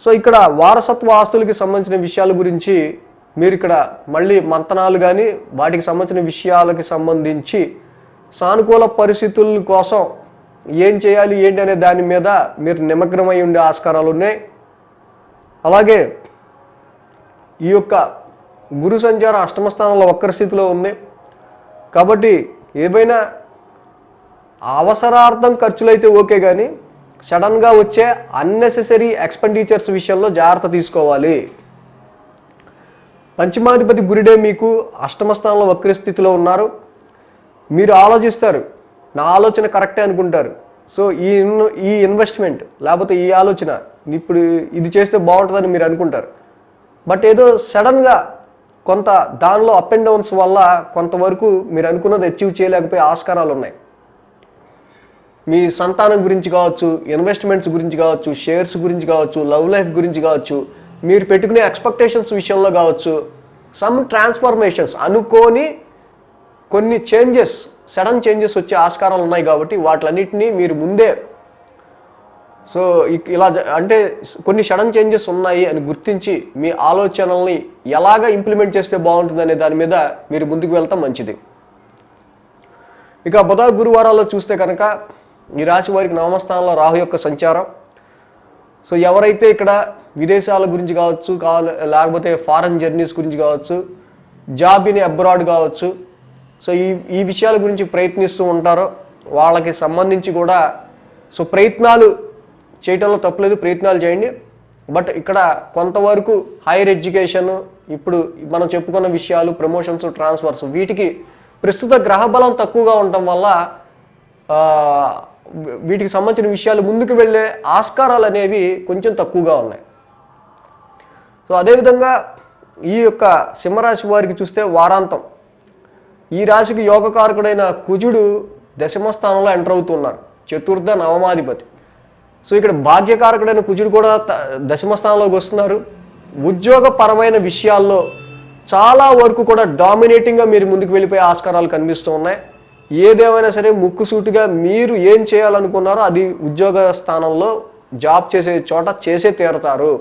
సో ఇక్కడ వారసత్వ ఆస్తులకి సంబంధించిన విషయాల గురించి మీరు ఇక్కడ మళ్ళీ మంతనాలు కానీ వాటికి సంబంధించిన విషయాలకి సంబంధించి సానుకూల పరిస్థితుల కోసం ఏం చేయాలి ఏంటి అనే దాని మీద మీరు నిమగ్నమై ఉండే ఆస్కారాలు ఉన్నాయి. అలాగే ఈ యొక్క గురు సంచారం అష్టమ స్థానంలో వక్రస్థితిలో ఉంది కాబట్టి ఏవైనా అవసరార్థం ఖర్చులైతే ఓకే, కానీ సడన్గా వచ్చే అన్నెసెసరీ ఎక్స్పెండిచర్స్ విషయంలో జాగ్రత్త తీసుకోవాలి. పంచమాధిపతి గురుడే మీకు అష్టమ స్థానంలో వక్రస్థితిలో ఉన్నారు. మీరు ఆలోచిస్తారు, నా ఆలోచన కరెక్టే అనుకుంటారు. సో ఈ ఇన్వెస్ట్మెంట్ లేకపోతే ఈ ఆలోచన ఇప్పుడు ఇది చేస్తే బాగుంటుందని మీరు అనుకుంటారు. బట్ ఏదో సడన్గా కొంత దానిలో అప్ అండ్ డౌన్స్ వల్ల కొంతవరకు మీరు అనుకున్నది అచీవ్ చేయలేకపోయే ఆస్కారాలు ఉన్నాయి. మీ సంతానం గురించి కావచ్చు, ఇన్వెస్ట్మెంట్స్ గురించి కావచ్చు, షేర్స్ గురించి కావచ్చు, లవ్ లైఫ్ గురించి కావచ్చు, మీరు పెట్టుకునే ఎక్స్పెక్టేషన్స్ విషయంలో కావచ్చు, సమ్ ట్రాన్స్ఫర్మేషన్స్ అనుకోని కొన్ని సడన్ చేంజెస్ వచ్చే ఆస్కారాలు ఉన్నాయి. కాబట్టి వాటిలన్నింటినీ మీరు ముందే సో ఇలా అంటే కొన్ని సడన్ చేంజెస్ ఉన్నాయి అని గుర్తించి మీ ఆలోచనల్ని ఎలాగ ఇంప్లిమెంట్ చేస్తే బాగుంటుందనే దాని మీద మీరు ముందుకు వెళ్తాం మంచిది. ఇక బుధ గురువారాల్లో చూస్తే కనుక ఈ రాశి వారికి నవమస్థానంలో రాహు యొక్క సంచారం. సో ఎవరైతే ఇక్కడ విదేశాల గురించి కావచ్చు, లేకపోతే ఫారెన్ జర్నీస్ గురించి కావచ్చు, జాబ్ ఇన్ అబ్రాడ్ కావచ్చు, సో ఈ విషయాల గురించి ప్రయత్నిస్తూ ఉంటారో వాళ్ళకి సంబంధించి కూడా సో ప్రయత్నాలు చేయటంలో తప్పలేదు, ప్రయత్నాలు చేయండి. బట్ ఇక్కడ కొంతవరకు హైయర్ ఎడ్యుకేషన్, ఇప్పుడు మనం చెప్పుకున్న విషయాలు, ప్రమోషన్స్, ట్రాన్స్ఫర్స్, వీటికి ప్రస్తుత గ్రహ బలం తక్కువగా ఉండటం వల్ల వీటికి సంబంధించిన విషయాలు ముందుకు వెళ్ళే ఆస్కారాలు అనేవి కొంచెం తక్కువగా ఉన్నాయి. సో అదేవిధంగా ఈ యొక్క సింహరాశి వారికి చూస్తే వారాంతం ఈ రాశికి యోగకారకుడైన కుజుడు దశమ స్థానంలో ఎంటర్ అవుతున్నారు, చతుర్థ నవమాధిపతి. సో ఇక్కడ భాగ్యకారకుడైన కుజుడు కూడా దశమ స్థానంలోకి వస్తున్నారు. ఉద్యోగపరమైన విషయాల్లో చాలా వరకు కూడా డామినేటింగ్గా మీరు ముందుకు వెళ్ళిపోయే ఆస్కారాలు కనిపిస్తూ ఉన్నాయి. ఏదేమైనా సరే ముక్కుసూటిగా మీరు ఏం చేయాలనుకున్నారో అది ఉద్యోగ స్థానంలో జాబ్ చేసే చోట చేసే తీరతారు.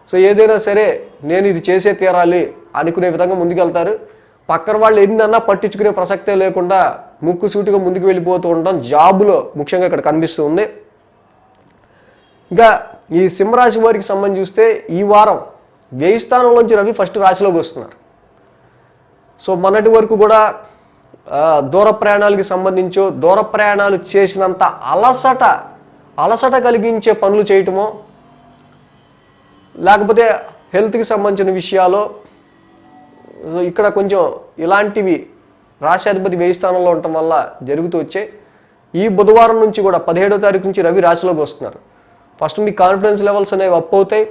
సో ఏదైనా సరే నేను ఇది చేసే తీరాలి అనుకునే విధంగా ముందుకెళ్తారు. పక్కన వాళ్ళు ఎన్నన్నా పట్టించుకునే ప్రసక్తే లేకుండా ముక్కుసూటిగా ముందుకు వెళ్ళిపోతూ ఉండడం జాబులో ముఖ్యంగా ఇక్కడ కనిపిస్తూ ఉంది. ఇంకా ఈ సింహరాశి వారికి సంబంధించి చూస్తే ఈ వారం వ్యయ స్థానంలోంచి రవి ఫస్ట్ రాశిలోకి వస్తున్నారు. సో మొన్నటి వరకు కూడా దూర ప్రయాణాలకి సంబంధించో దూర ప్రయాణాలు చేసినంత అలసట కలిగించే పనులు చేయటమో లేకపోతే హెల్త్కి సంబంధించిన విషయాలు ఇక్కడ కొంచెం ఇలాంటివి రాశ్యాధిపతి వ్యయ స్థానంలో ఉండటం వల్ల జరుగుతూ వచ్చాయి. ఈ బుధవారం నుంచి కూడా 17వ తారీఖు నుంచి రవి రాశిలోకి వస్తున్నారు. ఫస్ట్ మీ కాన్ఫిడెన్స్ లెవెల్స్ అనేవి అప్ అవుతాయి.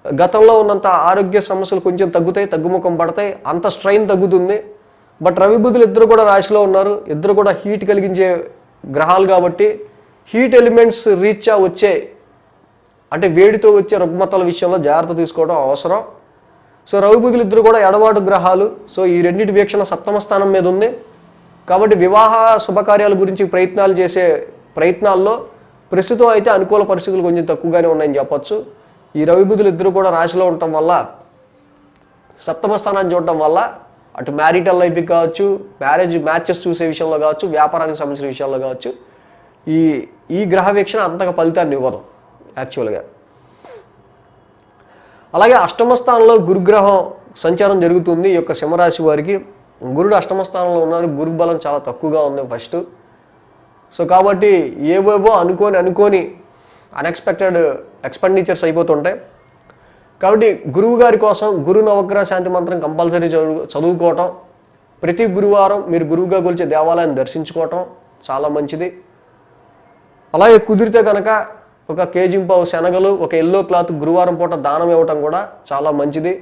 గతంలో ఉన్నంత ఆరోగ్య సమస్యలు కొంచెం తగ్గుతాయి, తగ్గుముఖం పడతాయి, అంత స్ట్రెయిన్ తగ్గుతుంది. బట్ రవి బుధులు ఇద్దరు కూడా రాశిలో ఉన్నారు, ఇద్దరు కూడా హీట్ కలిగించే గ్రహాలు కాబట్టి హీట్ ఎలిమెంట్స్ రీచ్ వచ్చే అంటే వేడితో వచ్చే రుగ్మతల విషయంలో జాగ్రత్త తీసుకోవడం అవసరం. సో రవి బుధులు ఇద్దరు కూడా ఎడవాటు గ్రహాలు. సో ఈ రెండింటి వీక్షణ సప్తమ స్థానం మీద ఉంది కాబట్టి వివాహ శుభకార్యాల గురించి ప్రయత్నాలు చేసే ప్రయత్నాల్లో ప్రస్తుతం అయితే అనుకూల పరిస్థితులు కొంచెం తక్కువగానే ఉన్నాయని చెప్పొచ్చు. ఈ రవి బుధులు ఇద్దరు కూడా రాశిలో ఉండటం వల్ల సప్తమ స్థానాన్ని చూడటం వల్ల అటు మ్యారిటల్ లైఫ్కి కావచ్చు, మ్యాచెస్ చూసే విషయంలో కావచ్చు, వ్యాపారానికి సంబంధించిన విషయాల్లో కావచ్చు ఈ గ్రహ వీక్షణ అంతగా ఫలితాన్ని ఇవ్వదు యాక్చువల్గా. అలాగే అష్టమ స్థానంలో గురుగ్రహం సంచారం జరుగుతుంది. ఈ యొక్క సింహరాశి వారికి గురుడు అష్టమ స్థానంలో ఉన్నారు. గురు బలం చాలా తక్కువగా ఉంది ఫస్ట్. సో కాబట్టి ఏవేవో అనుకోని అన్ఎక్స్పెక్టెడ్ ఎక్స్పెండిచర్స్ అయిపోతుంటాయి. కాబట్టి గురువు గారి కోసం గురు నవగ్రహ శాంతి మంత్రం కంపల్సరీ చదువుకోవటం, ప్రతి గురువారం మీరు గురువుగా కొలిచే దేవాలయాన్ని దర్శించుకోవటం చాలా మంచిది. అలాగే కుదిరితే కనుక ఒక కేజింపావు శనగలు, ఒక ఎల్లో క్లాత్ గురువారం పూట దానం ఇవ్వటం కూడా చాలా మంచిది.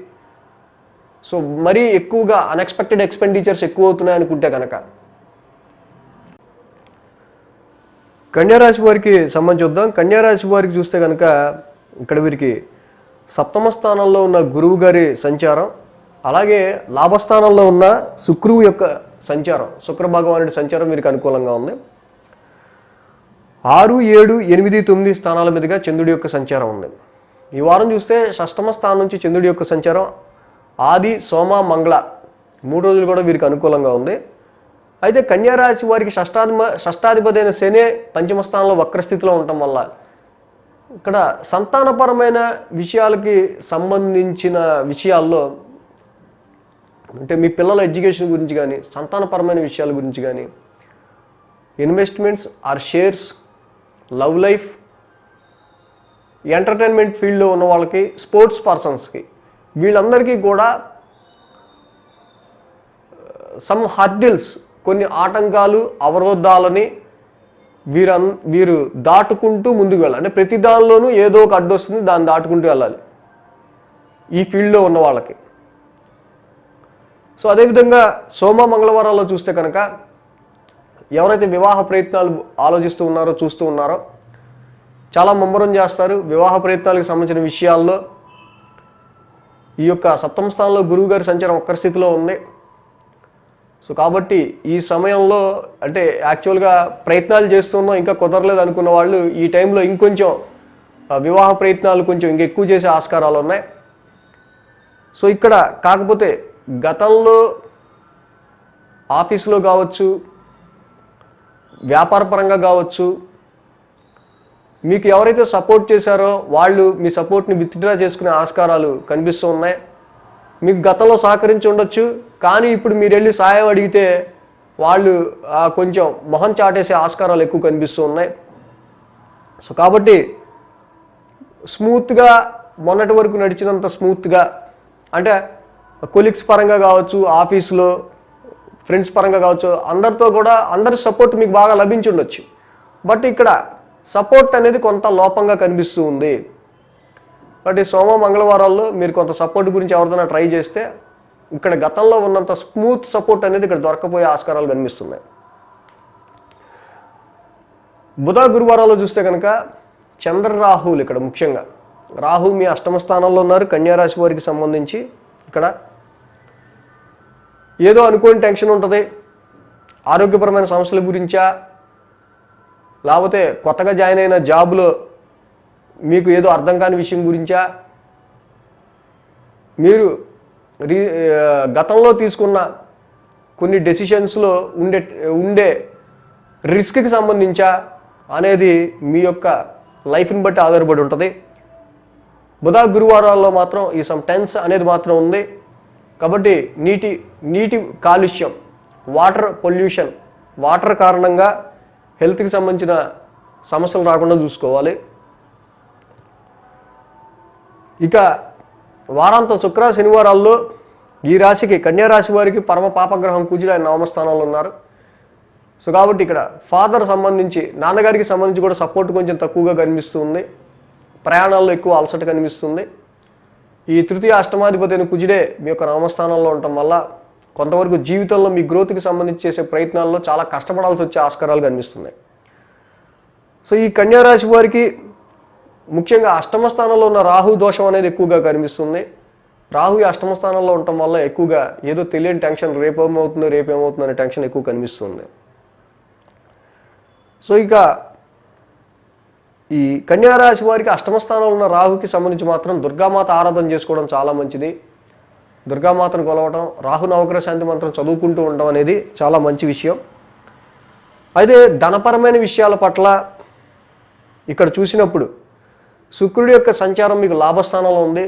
సో మరీ ఎక్కువగా అన్ఎక్స్పెక్టెడ్ ఎక్స్పెండిచర్స్ ఎక్కువ అవుతున్నాయి అనుకుంటే కనుక కన్యారాశి వారికి సంబంధించి చూద్దాం. కన్యారాశి వారికి చూస్తే కనుక ఇక్కడ వీరికి సప్తమ స్థానంలో ఉన్న గురువు గారి సంచారం, అలాగే లాభస్థానంలో ఉన్న శుక్రువు యొక్క సంచారం, శుక్ర భగవానుడి సంచారం వీరికి అనుకూలంగా ఉంది. 6, 7, 8, 9 స్థానాల మీదుగా చంద్రుడి యొక్క సంచారం ఉంది. ఈ వారం చూస్తే షష్టమ స్థానం నుంచి చంద్రుడి యొక్క సంచారం ఆది, సోమ, మంగళ 3 రోజులు కూడా వీరికి అనుకూలంగా ఉంది. అయితే కన్యారాశి వారికి షష్టాధిపతి అయిన శని పంచమ స్థానంలో వక్రస్థితిలో ఉండటం వల్ల ఇక్కడ సంతానపరమైన విషయాలకి సంబంధించిన విషయాల్లో అంటే మీ పిల్లల ఎడ్యుకేషన్ గురించి కానీ, సంతానపరమైన విషయాల గురించి కానీ, investments or shares, love life, entertainment ఫీల్డ్లో ఉన్న వాళ్ళకి, స్పోర్ట్స్ పర్సన్స్కి వీళ్ళందరికీ కూడా సమ్ హర్డిల్స్, కొన్ని ఆటంకాలు, అవరోధాలని వీరు దాటుకుంటూ ముందుకు వెళ్ళాలి. అంటే ప్రతి దానిలోనూ ఏదో ఒక అడ్డు వస్తుంది, దాన్ని దాటుకుంటూ వెళ్ళాలి ఈ ఫీల్డ్లో ఉన్న వాళ్ళకి. సో అదేవిధంగా సోమ మంగళవారాల్లో చూస్తే కనుక ఎవరైతే వివాహ ప్రయత్నాలు ఆలోచిస్తూ ఉన్నారో, చూస్తూ ఉన్నారో చాలా ముమ్మరం చేస్తారు. వివాహ ప్రయత్నాలకు సంబంధించిన విషయాల్లో ఈ యొక్క సప్తమ స్థానంలో గురువు గారి సంచారం ఒక్కరి స్థితిలో ఉంది. సో కాబట్టి ఈ సమయంలో అంటే యాక్చువల్గా ప్రయత్నాలు చేస్తున్నాం ఇంకా కుదరలేదు అనుకున్న వాళ్ళు ఈ టైంలో ఇంకొంచెం వివాహ ప్రయత్నాలు కొంచెం ఇంకెక్కువ చేసే ఆస్కారాలు ఉన్నాయి. సో ఇక్కడ కాకపోతే గతంలో ఆఫీసులో కావచ్చు, వ్యాపారపరంగా కావచ్చు, మీకు ఎవరైతే సపోర్ట్ చేశారో వాళ్ళు మీ సపోర్ట్ని విత్డ్రా చేసుకునే ఆస్కారాలు కనిపిస్తూ ఉన్నాయి. మీకు గతంలో సహకరించి ఉండొచ్చు, కానీ ఇప్పుడు మీరు వెళ్ళి సాయం అడిగితే వాళ్ళు కొంచెం మొహం చాటేసే ఆస్కారాలు ఎక్కువ కనిపిస్తూ ఉన్నాయి. సో కాబట్టి స్మూత్గా మొన్నటి వరకు నడిచినంత స్మూత్గా అంటే కొలీగ్స్ పరంగా కావచ్చు, ఆఫీస్లో ఫ్రెండ్స్ పరంగా కావచ్చు, అందరితో కూడా అందరి సపోర్ట్ మీకు బాగా లభించి ఉండొచ్చు. బట్ ఇక్కడ సపోర్ట్ అనేది కొంత లోపంగా కనిపిస్తూ ఉంది. బట్ ఈ సోమ మంగళవారాల్లో మీరు కొంత సపోర్ట్ గురించి ఎవరిదైనా ట్రై చేస్తే ఇక్కడ గతంలో ఉన్నంత స్మూత్ సపోర్ట్ అనేది ఇక్కడ దొరకపోయే ఆస్కారాలు కనిపిస్తున్నాయి. బుధ గురువారాల్లో చూస్తే కనుక చంద్ర రాహువులు ఇక్కడ ముఖ్యంగా రాహు మీ అష్టమ స్థానంలో ఉన్నారు. కన్యా రాశి వారికి సంబంధించి ఇక్కడ ఏదో అనుకోని టెన్షన్ ఉంటుంది. ఆరోగ్యపరమైన సమస్యల గురించా, లేకపోతే కొత్తగా జాయిన్ అయిన జాబ్లో మీకు ఏదో అర్థం కాని విషయం గురించా, మీరు గతంలో తీసుకున్న కొన్ని డెసిషన్స్లో ఉండే రిస్క్కి సంబంధించా అనేది మీ యొక్క లైఫ్ని బట్టి ఆధారపడి ఉంటుంది. బుధ గురువారాల్లో మాత్రం ఈ సమ్ టెన్స్ అనేది మాత్రం ఉంది. కాబట్టి నీటి కాలుష్యం, వాటర్ పొల్యూషన్, వాటర్ కారణంగా హెల్త్కి సంబంధించిన సమస్యలు రాకుండా చూసుకోవాలి. ఇక వారాంతం శుక్ర శనివారాల్లో ఈ రాశికి కన్యా రాశి వారికి పరమ పాపగ్రహం కుజుడు ఆయన నవమస్థానంలో ఉన్నారు. సో కాబట్టి ఇక్కడ ఫాదర్ సంబంధించి నాన్నగారికి సంబంధించి కూడా సపోర్ట్ కొంచెం తక్కువగా కనిపిస్తుంది. ప్రయాణాల్లో ఎక్కువ అలసట కనిపిస్తుంది. ఈ తృతీయ అష్టమాధిపతి అయిన కుజుడే మీ యొక్క నవమస్థానంలో ఉండటం వల్ల కొంతవరకు జీవితంలో మీ గ్రోత్కి సంబంధించి చేసే ప్రయత్నాల్లో చాలా కష్టపడాల్సి వచ్చే ఆస్కారాలు కనిపిస్తున్నాయి. సో ఈ కన్యా రాశి వారికి ముఖ్యంగా అష్టమ స్థానంలో ఉన్న రాహు దోషం అనేది ఎక్కువగా కనిపిస్తుంది. రాహు ఈ అష్టమ స్థానంలో ఉండటం వల్ల ఎక్కువగా ఏదో తెలియని టెన్షన్, రేపేమవుతుందో అనే టెన్షన్ ఎక్కువ కనిపిస్తుంది. సో ఇక ఈ కన్యా రాశి వారికి అష్టమ స్థానంలో ఉన్న రాహుకి సంబంధించి మాత్రం దుర్గామాత ఆరాధన చేసుకోవడం చాలా మంచిది. దుర్గామాతను కొలవటం, రాహు నవగ్రహ శాంతి మంత్రం చదువుకుంటూ ఉండడం అనేది చాలా మంచి విషయం. అయితే ధనపరమైన విషయాల పట్ల ఇక్కడ చూసినప్పుడు శుక్రుడి యొక్క సంచారం మీకు లాభస్థానంలో ఉంది.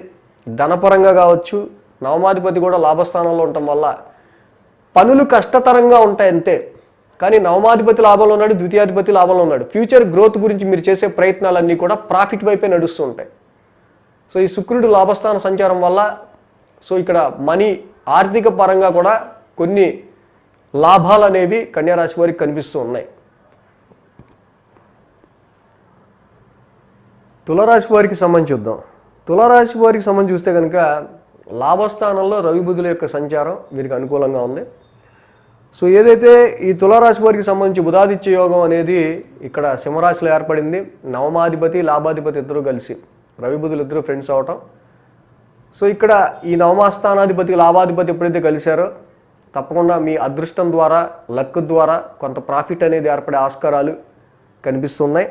ధనపరంగా కావచ్చు, నవమాధిపతి కూడా లాభస్థానంలో ఉండటం వల్ల పనులు కష్టతరంగా ఉంటాయి అంతే. కానీ నవమాధిపతి లాభంలో ఉన్నాడు, ద్వితీయాధిపతి లాభంలో ఉన్నాడు. ఫ్యూచర్ గ్రోత్ గురించి మీరు చేసే ప్రయత్నాలన్నీ కూడా ప్రాఫిట్ వైపే నడుస్తూ ఉంటాయి. సో ఈ శుక్రుడు లాభస్థాన సంచారం వల్ల సో ఇక్కడ మనీ ఆర్థిక పరంగా కూడా కొన్ని లాభాలు అనేవి కన్యా రాశి వారికి కనిపిస్తూ ఉన్నాయి. తులారాశి వారికి సంబంధించి చూద్దాం. తులారాశి వారికి సంబంధించి చూస్తే కనుక లాభస్థానంలో రవి బుధుల యొక్క సంచారం వీరికి అనుకూలంగా ఉంది. సో ఏదైతే ఈ తులారాశి వారికి సంబంధించి బుధాదిత్య యోగం అనేది ఇక్కడ సింహరాశిలో ఏర్పడింది. నవమాధిపతి లాభాధిపతి ఇద్దరు కలిసి రవి బుధులు ఇద్దరు ఫ్రెండ్స్ అవటం. సో ఇక్కడ ఈ నవమస్థానాధిపతి లాభాధిపతి ఎప్పుడైతే కలిశారో తప్పకుండా మీ అదృష్టం ద్వారా, లక్ ద్వారా కొంత ప్రాఫిట్ అనేది ఏర్పడే ఆస్కారాలు కనిపిస్తున్నాయి.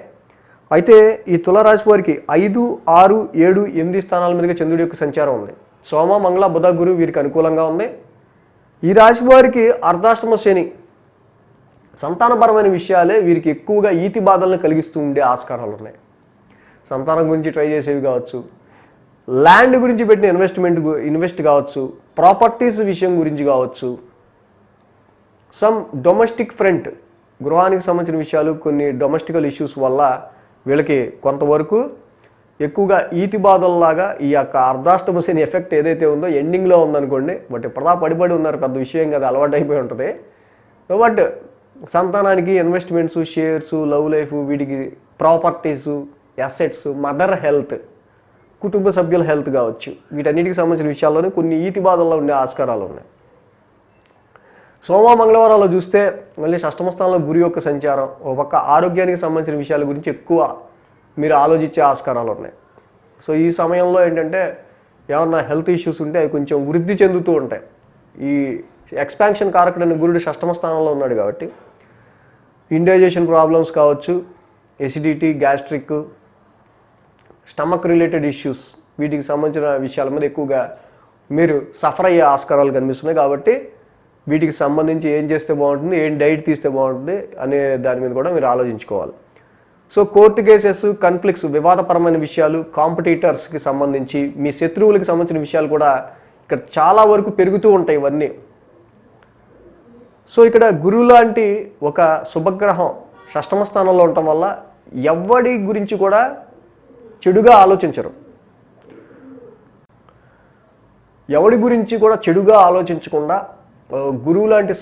అయితే ఈ తులారాశి వారికి 5, 6, 7, 8 స్థానాల మీదుగా చంద్రుడి యొక్క సంచారం ఉంది. సోమ మంగళ బుధ గురు వీరికి అనుకూలంగా ఉంది. ఈ రాశి వారికి అర్ధాష్టమ శని, సంతానపరమైన విషయాలే వీరికి ఎక్కువగా ఈతి బాధలను కలిగిస్తూ ఉండే ఆస్కారాలు ఉన్నాయి. సంతానం గురించి ట్రై చేసేవి కావచ్చు, ల్యాండ్ గురించి పెట్టిన ఇన్వెస్ట్ కావచ్చు, ప్రాపర్టీస్ విషయం గురించి కావచ్చు, సమ్ డొమెస్టిక్ ఫ్రంట్ గృహానికి సంబంధించిన విషయాలు, కొన్ని డొమెస్టికల్ ఇష్యూస్ వల్ల వీళ్ళకి కొంతవరకు ఎక్కువగా ఈతి బాధల్లాగా ఈ యొక్క అర్ధాష్టమ శని ఎఫెక్ట్ ఏదైతే ఉందో ఎండింగ్లో ఉందనుకోండి. బట్ ఇప్పటిదా పడిపడి ఉన్నారు, పెద్ద విషయం కదా, అలవాటు అయిపోయి ఉంటుంది. బట్ సంతానానికి ఇన్వెస్ట్మెంట్స్, షేర్స్, లవ్ లైఫ్, వీటికి ప్రాపర్టీసు, అసెట్స్, మదర్ హెల్త్, కుటుంబ సభ్యుల హెల్త్ కావచ్చు, వీటన్నిటికి సంబంధించిన విషయాల్లోనే కొన్ని ఈతి బాధల్లో ఉండే ఆస్కారాలు ఉన్నాయి. సోమ మంగళవారాల్లో చూస్తే మళ్ళీ షష్టమ స్థానంలో గురు యొక్క సంచారం, ఒక పక్క ఆరోగ్యానికి సంబంధించిన విషయాల గురించి ఎక్కువ మీరు ఆలోచించే ఆస్కారాలు ఉన్నాయి. సో ఈ సమయంలో ఏంటంటే ఏమన్నా హెల్త్ ఇష్యూస్ ఉంటే అవి కొంచెం వృద్ధి చెందుతూ ఉంటాయి. ఈ ఎక్స్పాన్షన్ కారకుడైన గురుడు షష్టమ స్థానంలో ఉన్నాడు కాబట్టి ఇండైజెషన్ ప్రాబ్లమ్స్ కావచ్చు, acidity, gastric, stomach related issues, వీటికి సంబంధించిన విషయాల మీద ఎక్కువగా మీరు సఫర్ అయ్యే ఆస్కారాలు కనిపిస్తున్నాయి. కాబట్టి వీటికి సంబంధించి ఏం చేస్తే బాగుంటుంది, ఏం డైట్ తీస్తే బాగుంటుంది అనే దాని మీద కూడా మీరు ఆలోచించుకోవాలి. సో కోర్టు కేసెస్, కాన్ఫ్లిక్ట్స్, వివాదపరమైన విషయాలు, కాంపిటీటర్స్కి సంబంధించి, మీ శత్రువులకి సంబంధించిన విషయాలు కూడా ఇక్కడ చాలా వరకు పెరుగుతూ ఉంటాయి ఇవన్నీ. సో ఇక్కడ గురువు లాంటి ఒక శుభగ్రహం షష్టమ స్థానంలో ఉండటం వల్ల ఎవడి గురించి కూడా చెడుగా ఆలోచించరు. ఎవడి గురించి కూడా చెడుగా ఆలోచించకుండా గురువు లాంటి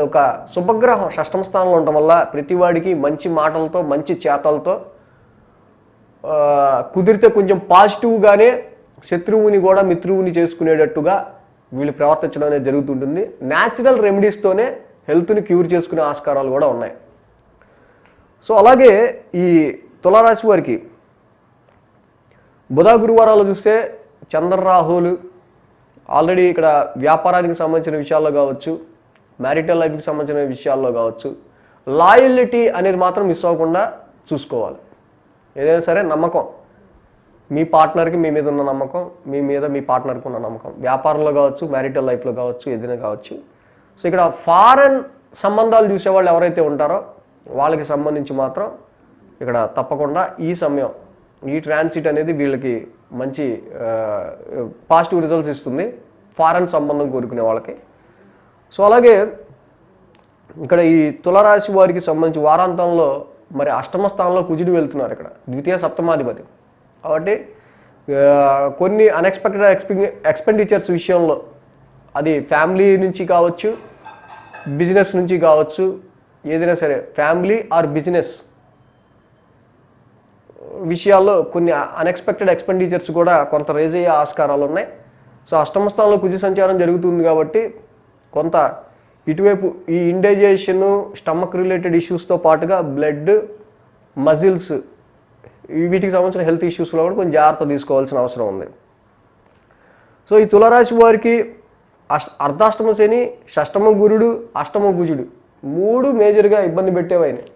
ఒక శుభగ్రహం షష్టమ స్థానంలో ఉండటం వల్ల ప్రతివాడికి మంచి మాటలతో, మంచి చేతలతో కుదిరితే కొంచెం పాజిటివ్గానే శత్రువుని కూడా మిత్రువుని చేసుకునేటట్టుగా వీళ్ళు ప్రవర్తించడం అనేది జరుగుతుంటుంది. న్యాచురల్ రెమెడీస్తోనే హెల్త్ని క్యూర్ చేసుకునే ఆస్కారాలు కూడా ఉన్నాయి. సో అలాగే ఈ తులారాశి వారికి బుధ గురువారాలు చూస్తే చంద్రరాహులు ఆల్రెడీ ఇక్కడ వ్యాపారానికి సంబంధించిన విషయాల్లో కావచ్చు, మ్యారిటల్ లైఫ్కి సంబంధించిన విషయాల్లో కావచ్చు, లాయల్టీ అనేది మాత్రం మిస్ అవ్వకుండా చూసుకోవాలి. ఏదైనా సరే నమ్మకం, మీ పార్ట్నర్కి మీ మీద ఉన్న నమ్మకం, మీ మీద మీ పార్ట్నర్కి ఉన్న నమ్మకం, వ్యాపారంలో కావచ్చు, మ్యారిటల్ లైఫ్లో కావచ్చు, ఏదైనా కావచ్చు. సో ఇక్కడ ఫారెన్ సంబంధాలు చూసేవాళ్ళు ఎవరైతే ఉంటారో వాళ్ళకి సంబంధించి మాత్రం ఇక్కడ తప్పకుండా ఈ సమయం, ఈ ట్రాన్సిట్ అనేది వీళ్ళకి మంచి పాజిటివ్ రిజల్ట్స్ ఇస్తుంది ఫారెన్ సంబంధం కోరుకునే వాళ్ళకి. సో అలాగే ఇక్కడ ఈ తులారాశి వారికి సంబంధించి వారాంతంలో మరి అష్టమ స్థానంలో కుజుడు వెళ్తున్నారు, ఇక్కడ ద్వితీయ సప్తమాధిపతి. కాబట్టి కొన్ని అన్ఎక్స్పెక్టెడ్ ఎక్స్పెండిచర్స్ విషయంలో, అది ఫ్యామిలీ నుంచి కావచ్చు, బిజినెస్ నుంచి కావచ్చు, ఏదైనా సరే ఫ్యామిలీ ఆర్ బిజినెస్ విషయాల్లో కొన్ని అన్ఎక్స్పెక్టెడ్ ఎక్స్పెండిచర్స్ కూడా కొంత రేజ్ అయ్యే ఆస్కారాలు ఉన్నాయి. సో అష్టమ స్థానంలో కుజ సంచారం జరుగుతుంది కాబట్టి కొంత ఇటువైపు ఈ ఇండైజేషన్, స్టమక్ రిలేటెడ్ ఇష్యూస్తో పాటుగా బ్లడ్, మజిల్స్, వీటికి సంబంధించిన హెల్త్ ఇష్యూస్లో కూడా కొంచెం జాగ్రత్త తీసుకోవాల్సిన అవసరం ఉంది. సో ఈ తులారాశి వారికి అర్ధాష్టమ శని, షష్టమ గురుడు, అష్టమ కుజుడు 3 మేజర్గా ఇబ్బంది పెట్టేవైనాయి.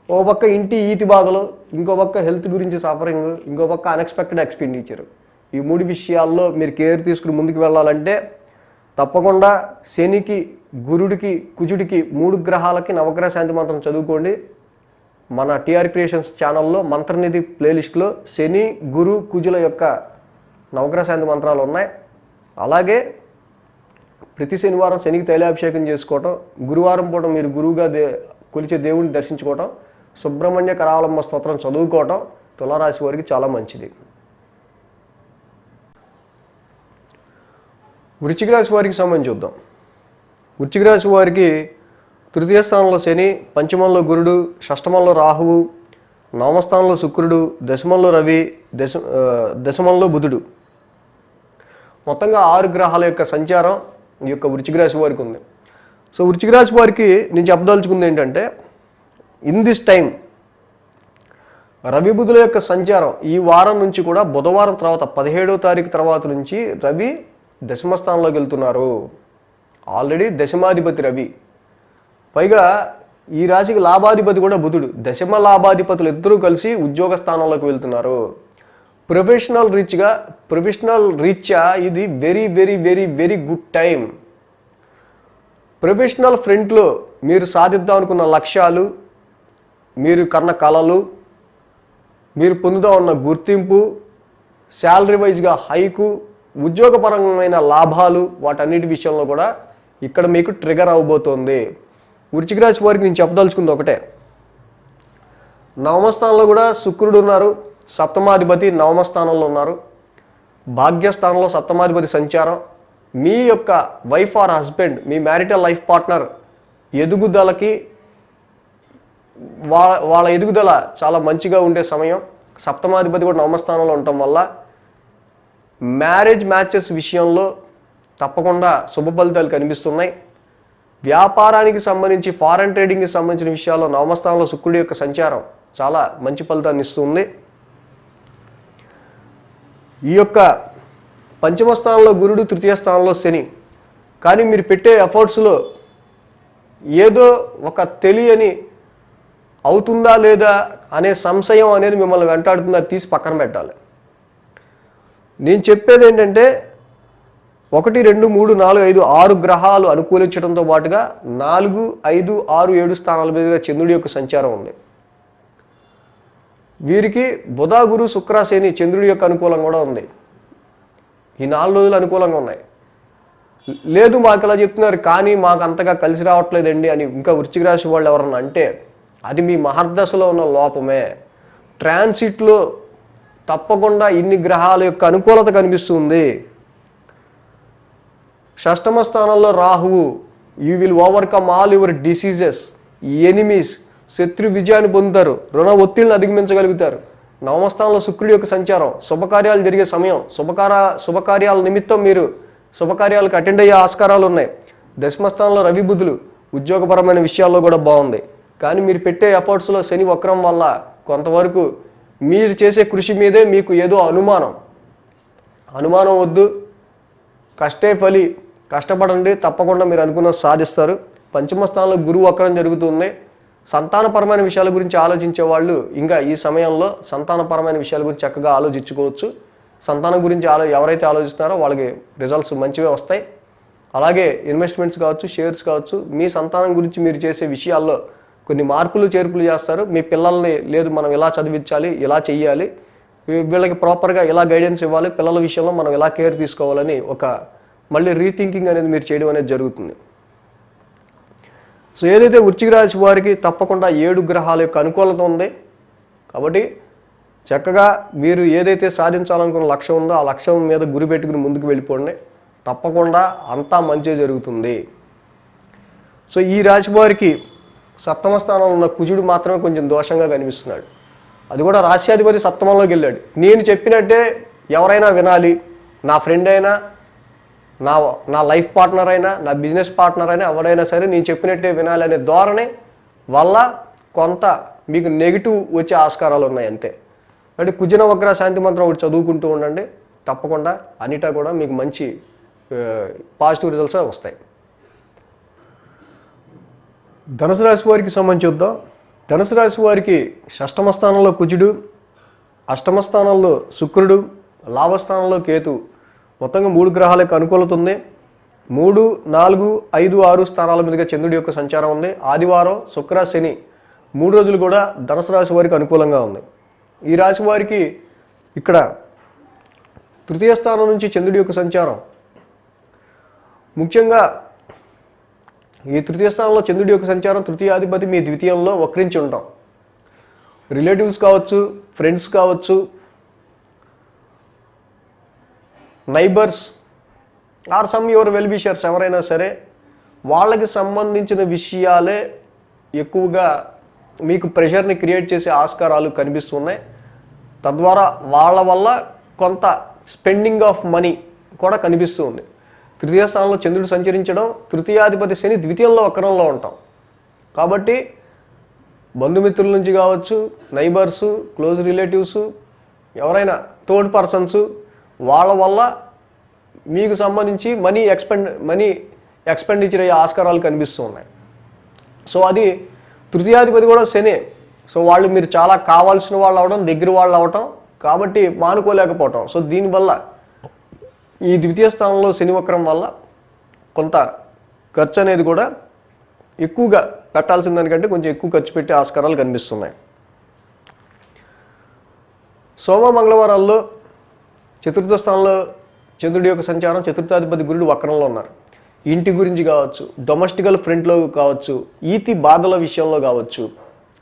ఓ పక్క ఇంటి ఈతి బాధలు, ఇంకో పక్క హెల్త్ గురించి సఫరింగ్, ఇంకో పక్క అన్ఎక్స్పెక్టెడ్ ఎక్స్పెండిచర్. ఈ 3 విషయాల్లో మీరు కేర్ తీసుకుని ముందుకు వెళ్ళాలంటే తప్పకుండా శనికి, గురుడికి, కుజుడికి 3 గ్రహాలకి నవగ్రహ శాంతి మంత్రం చదువుకోండి. మన టిఆర్ క్రియేషన్స్ ఛానల్లో మంత్రనిధి ప్లేలిస్ట్లో శని, గురు, కుజుల యొక్క నవగ్రహ శాంతి మంత్రాలు ఉన్నాయి. అలాగే ప్రతి శనివారం శనికి తైలాభిషేకం చేసుకోవటం, గురువారం పూట మీరు గురువుగా కొలిచే దేవుడిని దర్శించుకోవటం, సుబ్రహ్మణ్య కరావలంబ స్తోత్రం చదువుకోవటం తులారాశి వారికి చాలా మంచిది. వృశ్చిక రాశి వారికి సంబంధించి చూద్దాం. వృశ్చిక రాశి వారికి తృతీయ స్థానంలో శని, పంచమంలో గురుడు, షష్టమంలో రాహువు, నవమస్థానంలో శుక్రుడు, దశమంలో రవి, దశమంలో బుధుడు. మొత్తంగా 6 గ్రహాల యొక్క సంచారం ఈ యొక్క వృశ్చిక రాశి వారికి ఉంది. సో వృశ్చిక రాశి వారికి నేను చెప్పదలుచుకుంది ఏంటంటే, ఇన్ దిస్ టైం రవి బుధుల యొక్క సంచారం ఈ వారం నుంచి కూడా బుధవారం తర్వాత 17వ తారీఖు తర్వాత నుంచి రవి దశమస్థానంలోకి వెళ్తున్నారు. ఆల్రెడీ దశమాధిపతి రవి, పైగా ఈ రాశికి లాభాధిపతి కూడా బుధుడు. దశమ లాభాధిపతులు ఇద్దరూ కలిసి ఉద్యోగ స్థానంలోకి వెళ్తున్నారు. ప్రొఫెషనల్ రీత్యా ఇది very very very very good time. Professional ఫ్రంట్లో మీరు సాధిద్దాం అనుకున్న లక్ష్యాలు, మీరు కన్న కళలు, మీరు పొందుదాం ఉన్న గుర్తింపు, శాలరీ వైజ్గా హైకు, ఉద్యోగపరమైన లాభాలు, వాటన్నిటి విషయంలో కూడా ఇక్కడ మీకు ట్రిగర్ అవబోతోంది. వృశ్చిక రాశి వారికి నేను చెప్పదలుచుకుంది ఒకటే, నవమస్థానంలో కూడా శుక్రుడు ఉన్నారు, సప్తమాధిపతి నవమస్థానంలో ఉన్నారు. భాగ్యస్థానంలో సప్తమాధిపతి సంచారం మీ యొక్క wife or husband, me marital life partner ఎదుగుదలకి, వాళ్ళ ఎదుగుదల చాలా మంచిగా ఉండే సమయం. సప్తమాధిపతి కూడా నవమస్థానంలో ఉండటం వల్ల మ్యాచెస్ విషయంలో తప్పకుండా శుభ ఫలితాలు కనిపిస్తున్నాయి. వ్యాపారానికి సంబంధించి, ఫారెన్ ట్రేడింగ్కి సంబంధించిన విషయాల్లో నవమస్థానంలో శుక్రుడి యొక్క సంచారం చాలా మంచి ఫలితాన్ని ఇస్తుంది. ఈ యొక్క పంచమ స్థానంలో గురుడు, తృతీయ స్థానంలో శని. కానీ మీరు పెట్టే ఎఫర్ట్స్లో ఏదో ఒక తెలియని అవుతుందా లేదా అనే సంశయం అనేది మిమ్మల్ని వెంటాడుతుందా, తీసి పక్కన పెట్టాలి. నేను చెప్పేది ఏంటంటే 1, 2, 3, 4, 5, 6 గ్రహాలు అనుకూలించడంతో పాటుగా 4, 5, 6, 7 స్థానాల మీదుగా చంద్రుడి యొక్క సంచారం ఉంది. వీరికి బుధ, గురు, శుక్ర, శని, చంద్రుడి యొక్క అనుకూలం కూడా ఉంది. ఈ 4 రోజులు అనుకూలంగా ఉన్నాయి. లేదు మాకు ఇలా చెప్తున్నారు కానీ మాకు అంతగా కలిసి రావట్లేదండి అని ఇంకా వృశ్చిక రాశి వాళ్ళు ఎవరన్నా అంటే అది మీ మహర్దశలో ఉన్న లోపమే. ట్రాన్సిట్లో తప్పకుండా ఇన్ని గ్రహాల యొక్క అనుకూలత కనిపిస్తుంది. షష్టమ స్థానంలో రాహువు, you will overcome all your diseases, enemies, శత్రు విజయాన్ని పొందుతారు, రుణ ఒత్తిడిని అధిగమించగలుగుతారు. నవమస్థానంలో శుక్రుడి యొక్క సంచారం, శుభకార్యాలు జరిగే సమయం, శుభకార్యాల నిమిత్తం మీరు శుభకార్యాలకు అటెండ్ అయ్యే ఆస్కారాలు ఉన్నాయి. దశమస్థానంలో రవి బుధులు, ఉద్యోగపరమైన విషయాల్లో కూడా బాగుంది. కానీ మీరు పెట్టే ఎఫర్ట్స్లో శని వక్రం వల్ల కొంతవరకు మీరు చేసే కృషి మీదే మీకు ఏదో అనుమానం వద్దు. కష్టపడండి, తప్పకుండా మీరు అనుకున్న సాధిస్తారు. పంచమ స్థానంలో గురువు వక్రం జరుగుతుంది. సంతానపరమైన విషయాల గురించి ఆలోచించే వాళ్ళు ఇంకా ఈ సమయంలో సంతానపరమైన విషయాల గురించి చక్కగా ఆలోచించుకోవచ్చు. సంతానం గురించి ఎవరైతే ఆలోచిస్తున్నారో వాళ్ళకి రిజల్ట్స్ మంచివే వస్తాయి. అలాగే ఇన్వెస్ట్మెంట్స్ కావచ్చు, షేర్స్ కావచ్చు, మీ సంతానం గురించి మీరు చేసే విషయాల్లో కొన్ని మార్పులు చేర్పులు చేస్తారు. మీ పిల్లల్ని లేదు మనం ఇలా చదివించాలి, ఇలా చెయ్యాలి, వీళ్ళకి ప్రాపర్గా ఇలా గైడెన్స్ ఇవ్వాలి, పిల్లల విషయంలో మనం ఇలా కేర్ తీసుకోవాలని మళ్ళీ రీథింకింగ్ అనేది మీరు చేయడం అనేది జరుగుతుంది. సో ఏదైతే వృశ్చిక రాశి వారికి తప్పకుండా 7 గ్రహాల యొక్క అనుకూలత ఉంది. కాబట్టి చక్కగా మీరు ఏదైతే సాధించాలనుకున్న లక్ష్యం ఉందో ఆ లక్ష్యం మీద గురి పెట్టుకుని ముందుకు వెళ్ళిపోండి. తప్పకుండా అంతా మంచి జరుగుతుంది. సో ఈ రాశి వారికి సప్తమ స్థానంలో ఉన్న కుజుడు మాత్రమే కొంచెం దోషంగా కనిపిస్తున్నాడు. అది కూడా రాశ్యాధిపతి సప్తమంలోకి వెళ్ళాడు. నేను చెప్పినట్టే ఎవరైనా వినాలి, నా ఫ్రెండ్ అయినా, నా లైఫ్ పార్ట్నర్ అయినా, నా బిజినెస్ పార్ట్నర్ అయినా, ఎవరైనా సరే నేను చెప్పినట్టే వినాలి అనే ధోరణి వల్ల కొంత మీకు నెగిటివ్ వచ్చే ఆస్కారాలు ఉన్నాయి అంతే. అంటే కుజన వక్ర శాంతి మంత్రం ఒకటి చదువుకుంటూ ఉండండి. తప్పకుండా అన్నిటా కూడా మీకు మంచి పాజిటివ్ రిజల్ట్స్ వస్తాయి. ధనుసు రాశి వారికి సంబంధించి చూద్దాం. ధనుసు రాశి వారికి షష్టమ స్థానంలో కుజుడు, అష్టమ స్థానంలో శుక్రుడు, లాభస్థానంలో కేతు, మొత్తంగా 3 గ్రహాలకు అనుకూలత ఉంది. 3, 4, 5, 6 స్థానాల మీదుగా చంద్రుడి యొక్క సంచారం ఉంది. ఆదివారం, శుక్ర, శని 3 రోజులు కూడా ధనుసు రాశి వారికి అనుకూలంగా ఉంది. ఈ రాశి వారికి ఇక్కడ తృతీయ స్థానం నుంచి చంద్రుడి యొక్క సంచారం, ముఖ్యంగా ఈ తృతీయ స్థానంలో చంద్రుడి యొక్క సంచారం, తృతీయాధిపతి మీ ద్వితీయంలో వక్రించి ఉంటాం. రిలేటివ్స్ కావచ్చు, ఫ్రెండ్స్ కావచ్చు, neighbours are some your well wishers ఎవరైనా సరే వాళ్ళకి సంబంధించిన విషయాలే ఎక్కువగా మీకు ప్రెషర్ని క్రియేట్ చేసే ఆస్కారాలు కనిపిస్తున్నాయి. తద్వారా వాళ్ళ వల్ల కొంత స్పెండింగ్ ఆఫ్ మనీ కూడా కనిపిస్తుంది. తృతీయ స్థానంలో చంద్రుడు సంచరించడం, తృతీయాధిపతి శని ద్వితీయంలో వక్రంలో ఉంటాం. కాబట్టి బంధుమిత్రుల నుంచి కావచ్చు, నైబర్సు, క్లోజ్ రిలేటివ్స్, ఎవరైనా థర్డ్ పర్సన్స్ వాళ్ళ వల్ల మీకు సంబంధించి మనీ ఎక్స్పెండిచర్ అయ్యే ఆస్కారాలు కనిపిస్తూ ఉన్నాయి. సో అది తృతీయాధిపతి కూడా శనే. సో వాళ్ళు మీరు చాలా కావాల్సిన వాళ్ళు అవడం, దగ్గర వాళ్ళు అవటం, కాబట్టి మానుకోలేకపోవటం. సో దీనివల్ల ఈ ద్వితీయ స్థానంలో శని వక్రం వల్ల కొంత ఖర్చు అనేది కూడా ఎక్కువగా పెట్టాల్సిన దానికంటే కొంచెం ఎక్కువ ఖర్చు పెట్టే ఆస్కారాలు కనిపిస్తున్నాయి. సోమ మంగళవారాల్లో చతుర్థ స్థానంలో చంద్రుడి యొక్క సంచారం, చతుర్థాధిపతి గురుడు వక్రంలో ఉన్నారు. ఇంటి గురించి కావచ్చు, డొమెస్టికల్ ఫ్రంట్లో కావచ్చు, ఈతి బాధల విషయంలో కావచ్చు,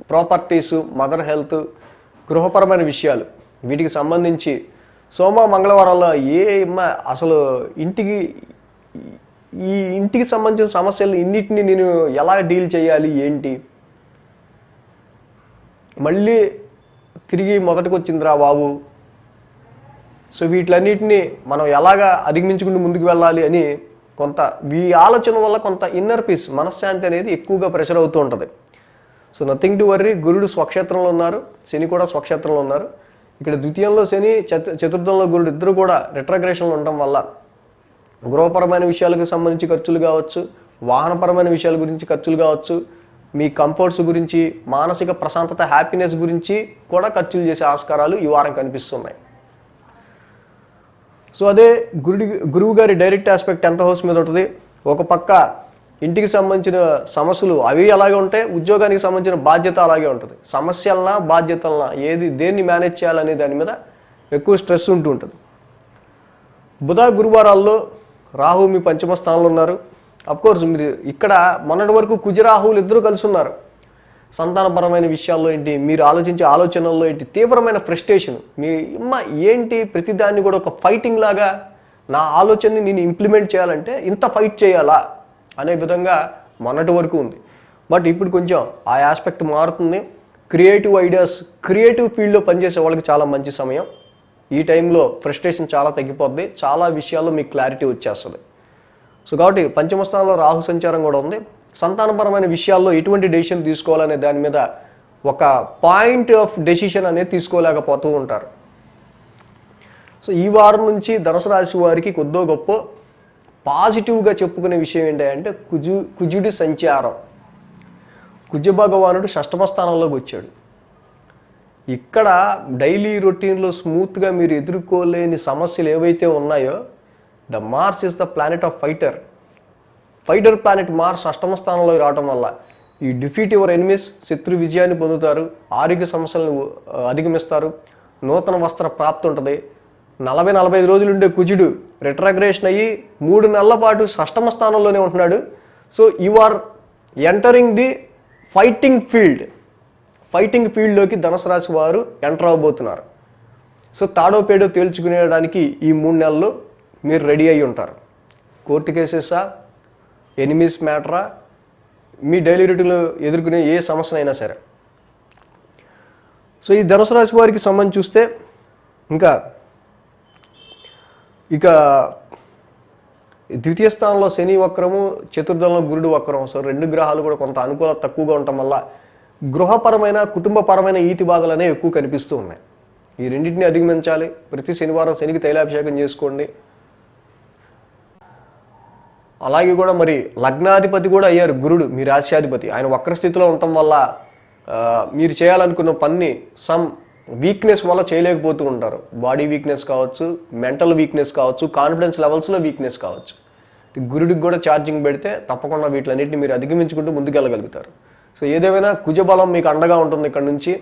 ప్రాపర్టీసు, మదర్ హెల్త్, గృహపరమైన విషయాలు, వీటికి సంబంధించి సోమ మంగళవారాల్లో అసలు ఇంటికి సంబంధించిన సమస్యలు ఇన్నిటిని నేను ఎలా డీల్ చేయాలి ఏంటి, మళ్ళీ తిరిగి మొదటికి వచ్చిందిరా బాబు, సో వీటిలన్నిటిని మనం ఎలాగా అధిగమించుకుంటూ ముందుకు వెళ్ళాలి అని కొంత ఈ ఆలోచన వల్ల కొంత ఇన్నర్ పీస్, మనశ్శాంతి అనేది ఎక్కువగా ప్రెషర్ అవుతూ ఉంటుంది. So nothing to worry. గురుడు స్వక్షేత్రంలో ఉన్నారు, శని కూడా స్వక్షేత్రంలో ఉన్నారు. ఇక్కడ ద్వితీయంలో శని, చతుర్థంలో గురుడు ఇద్దరు కూడా రిట్రగ్రేషన్లో ఉండటం వల్ల గృహపరమైన విషయాలకు సంబంధించి ఖర్చులు కావచ్చు, వాహనపరమైన విషయాల గురించి ఖర్చులు కావచ్చు, మీ కంఫర్ట్స్ గురించి, మానసిక ప్రశాంతత, హ్యాపీనెస్ గురించి కూడా ఖర్చులు చేసే ఆస్కారాలు ఈ వారం కనిపిస్తున్నాయి. సో అదే గురువు గారి డైరెక్ట్ ఆస్పెక్ట్ 10th హౌస్ మీద ఉంటుంది. ఒక పక్క ఇంటికి సంబంధించిన సమస్యలు అవి అలాగే ఉంటాయి, ఉద్యోగానికి సంబంధించిన బాధ్యత అలాగే ఉంటుంది. సమస్యలనా బాధ్యతలనా దేన్ని మేనేజ్ చేయాలనే దాని మీద ఎక్కువ స్ట్రెస్ ఉంటూ ఉంటుంది. బుధ గురువారాల్లో రాహు మీ పంచమ స్థానంలో ఉన్నారు. అఫ్కోర్స్ మీరు ఇక్కడ మొన్నటి వరకు కుజరాహువులు ఇద్దరు కలిసి ఉన్నారు. సంతానపరమైన విషయాల్లో ఏంటి, మీరు ఆలోచించే ఆలోచనల్లో ఏంటి, తీవ్రమైన ఫ్రస్ట్రేషన్, మీ ఏంటి ప్రతిదాన్ని కూడా ఒక ఫైటింగ్ లాగా, నా ఆలోచనని నేను ఇంప్లిమెంట్ చేయాలంటే ఇంత ఫైట్ చేయాలా అనే విధంగా మొన్నటి వరకు ఉంది. బట్ ఇప్పుడు కొంచెం ఆ ఆస్పెక్ట్ మారుతుంది. క్రియేటివ్ ఐడియాస్, క్రియేటివ్ ఫీల్డ్లో పనిచేసే వాళ్ళకి చాలా మంచి సమయం. ఈ టైంలో ఫ్రస్ట్రేషన్ చాలా తగ్గిపోద్ది, చాలా విషయాల్లో మీకు క్లారిటీ వచ్చేస్తుంది. సో కాబట్టి పంచమ స్థానంలో రాహు సంచారం కూడా ఉంది. సంతానపరమైన విషయాల్లో ఎటువంటి డెసిషన్ తీసుకోవాలనే దాని మీద ఒక పాయింట్ ఆఫ్ డెసిషన్ అనేది తీసుకోలేకపోతూ ఉంటారు. సో ఈ వారం నుంచి ధనుసు రాశి వారికి కొద్దో గొప్ప పాజిటివ్గా చెప్పుకునే విషయం ఏంటంటే కుజుడి సంచారం. కుజ భగవానుడు షష్టమ స్థానంలోకి వచ్చాడు. ఇక్కడ డైలీ రొటీన్లో స్మూత్గా మీరు ఎదుర్కోలేని సమస్యలు ఏవైతే ఉన్నాయో, the Mars is the planet of fighter planet Mars అష్టమ స్థానంలో రావడం వల్ల ఈ డిఫీట్ యువర్ ఎనిమీస్, శత్రు విజయాన్ని పొందుతారు, ఆరోగ్య సమస్యలను అధిగమిస్తారు, నూతన వస్త్ర ప్రాప్తి ఉంటుంది. 40-45 రోజులు ఉండే కుజుడు రిట్రాగ్రేషన్ అయ్యి 3 నెలల పాటు షష్టమ స్థానంలోనే ఉంటున్నాడు. So you are entering the fighting ఫీల్డ్లోకి ధనుసు రాశి వారు ఎంటర్ అవ్వబోతున్నారు. సో తాడో పేడో తేల్చుకునేయడానికి ఈ 3 నెలలు మీరు రెడీ అయి ఉంటారు. కోర్టు కేసెసా, ఎనిమీస్ మ్యాటరా, మీ డైలీ రొటీన్లో ఎదుర్కొనే ఏ సమస్యనైనా సరే. సో ఈ ధనుసు రాశి వారికి సంబంధించి చూస్తే ఇక ద్వితీయ స్థానంలో శని వక్రము, చతుర్థంలో గురుడు వక్రం. సో 2 గ్రహాలు కూడా కొంత అనుకూలత తక్కువగా ఉండటం వల్ల గృహపరమైన, కుటుంబపరమైన ఈతి బాధలు అనేవి ఎక్కువ కనిపిస్తూ ఉన్నాయి. ఈ రెండింటిని అధిగమించాలి. ప్రతి శనివారం శనికి తైలాభిషేకం చేసుకోండి. అలాగే కూడా మరి లగ్నాధిపతి కూడా అయ్యారు గురుడు, మీ రాశ్యాధిపతి. ఆయన వక్రస్థితిలో ఉండటం వల్ల మీరు చేయాలనుకున్న పని సమ్ వీక్నెస్ వల్ల చేయలేకపోతూ ఉంటారు. బాడీ వీక్నెస్ కావచ్చు, మెంటల్ వీక్నెస్ కావచ్చు, కాన్ఫిడెన్స్ లెవెల్స్లో వీక్నెస్ కావచ్చు. గురుడికి కూడా ఛార్జింగ్ పెడితే తప్పకుండా వీటిలన్నింటినీ మీరు అధిగమించుకుంటూ ముందుకెళ్ళగలుగుతారు. సో ఏదేమైనా కుజబలం మీకు అండగా ఉంటుంది. ఇక్కడ నుంచి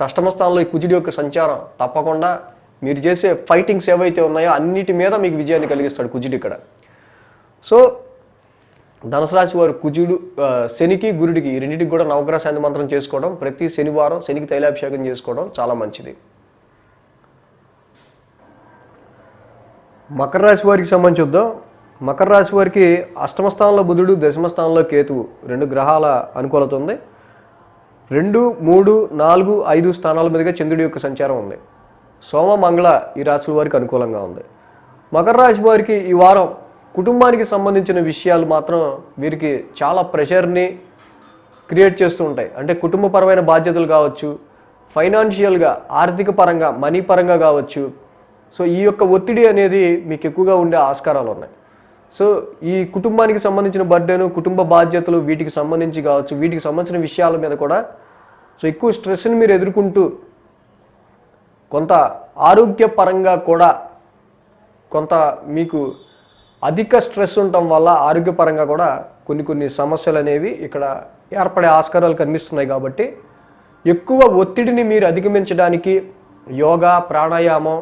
షష్టమ స్థానంలో ఈ కుజుడి యొక్క సంచారం తప్పకుండా మీరు చేసే ఫైటింగ్స్ ఏవైతే ఉన్నాయో అన్నిటి మీద మీకు విజయాన్ని కలిగిస్తాడు కుజుడు ఇక్కడ. సో ధనుసు రాశి వారు శనికి గురుడికి ఈ రెండింటికి కూడా నవగ్రహ శాంతి మంత్రం చేసుకోవడం, ప్రతి శనివారం శనికి తైలాభిషేకం చేసుకోవడం చాలా మంచిది. మకర రాశి వారికి సంబంధించి చూద్దాం. మకర రాశి వారికి అష్టమ స్థానంలో బుధుడు, దశమ స్థానంలో కేతువు, 2 గ్రహాల అనుకూలత ఉంది. 2, 3, 4, 5 స్థానాల మీదుగా చంద్రుడి యొక్క సంచారం ఉంది. సోమ, మంగళ ఈ రాశి వారికి అనుకూలంగా ఉంది. మకర రాశి వారికి ఈ వారం కుటుంబానికి సంబంధించిన విషయాలు మాత్రం వీరికి చాలా ప్రెషర్ని క్రియేట్ చేస్తూ ఉంటాయి. అంటే కుటుంబపరమైన బాధ్యతలు కావచ్చు, ఫైనాన్షియల్గా, ఆర్థిక పరంగా, మనీ పరంగా కావచ్చు. సో ఈ యొక్క ఒత్తిడి అనేది మీకు ఎక్కువగా ఉండే ఆస్కారాలు ఉన్నాయి. సో ఈ కుటుంబానికి సంబంధించిన బర్డెను, కుటుంబ బాధ్యతలు వీటికి సంబంధించి కావచ్చు, వీటికి సంబంధించిన విషయాల మీద కూడా సో ఎక్కువ స్ట్రెస్ని మీరు ఎదుర్కొంటూ కొంత ఆరోగ్యపరంగా కూడా కొంత మీకు అధిక స్ట్రెస్ ఉండటం వల్ల ఆరోగ్యపరంగా కూడా కొన్ని సమస్యలు అనేవి ఇక్కడ ఏర్పడే ఆస్కారాలు కనిపిస్తున్నాయి. కాబట్టి ఎక్కువ ఒత్తిడిని మీరు అధిగమించడానికి యోగా, ప్రాణాయామం,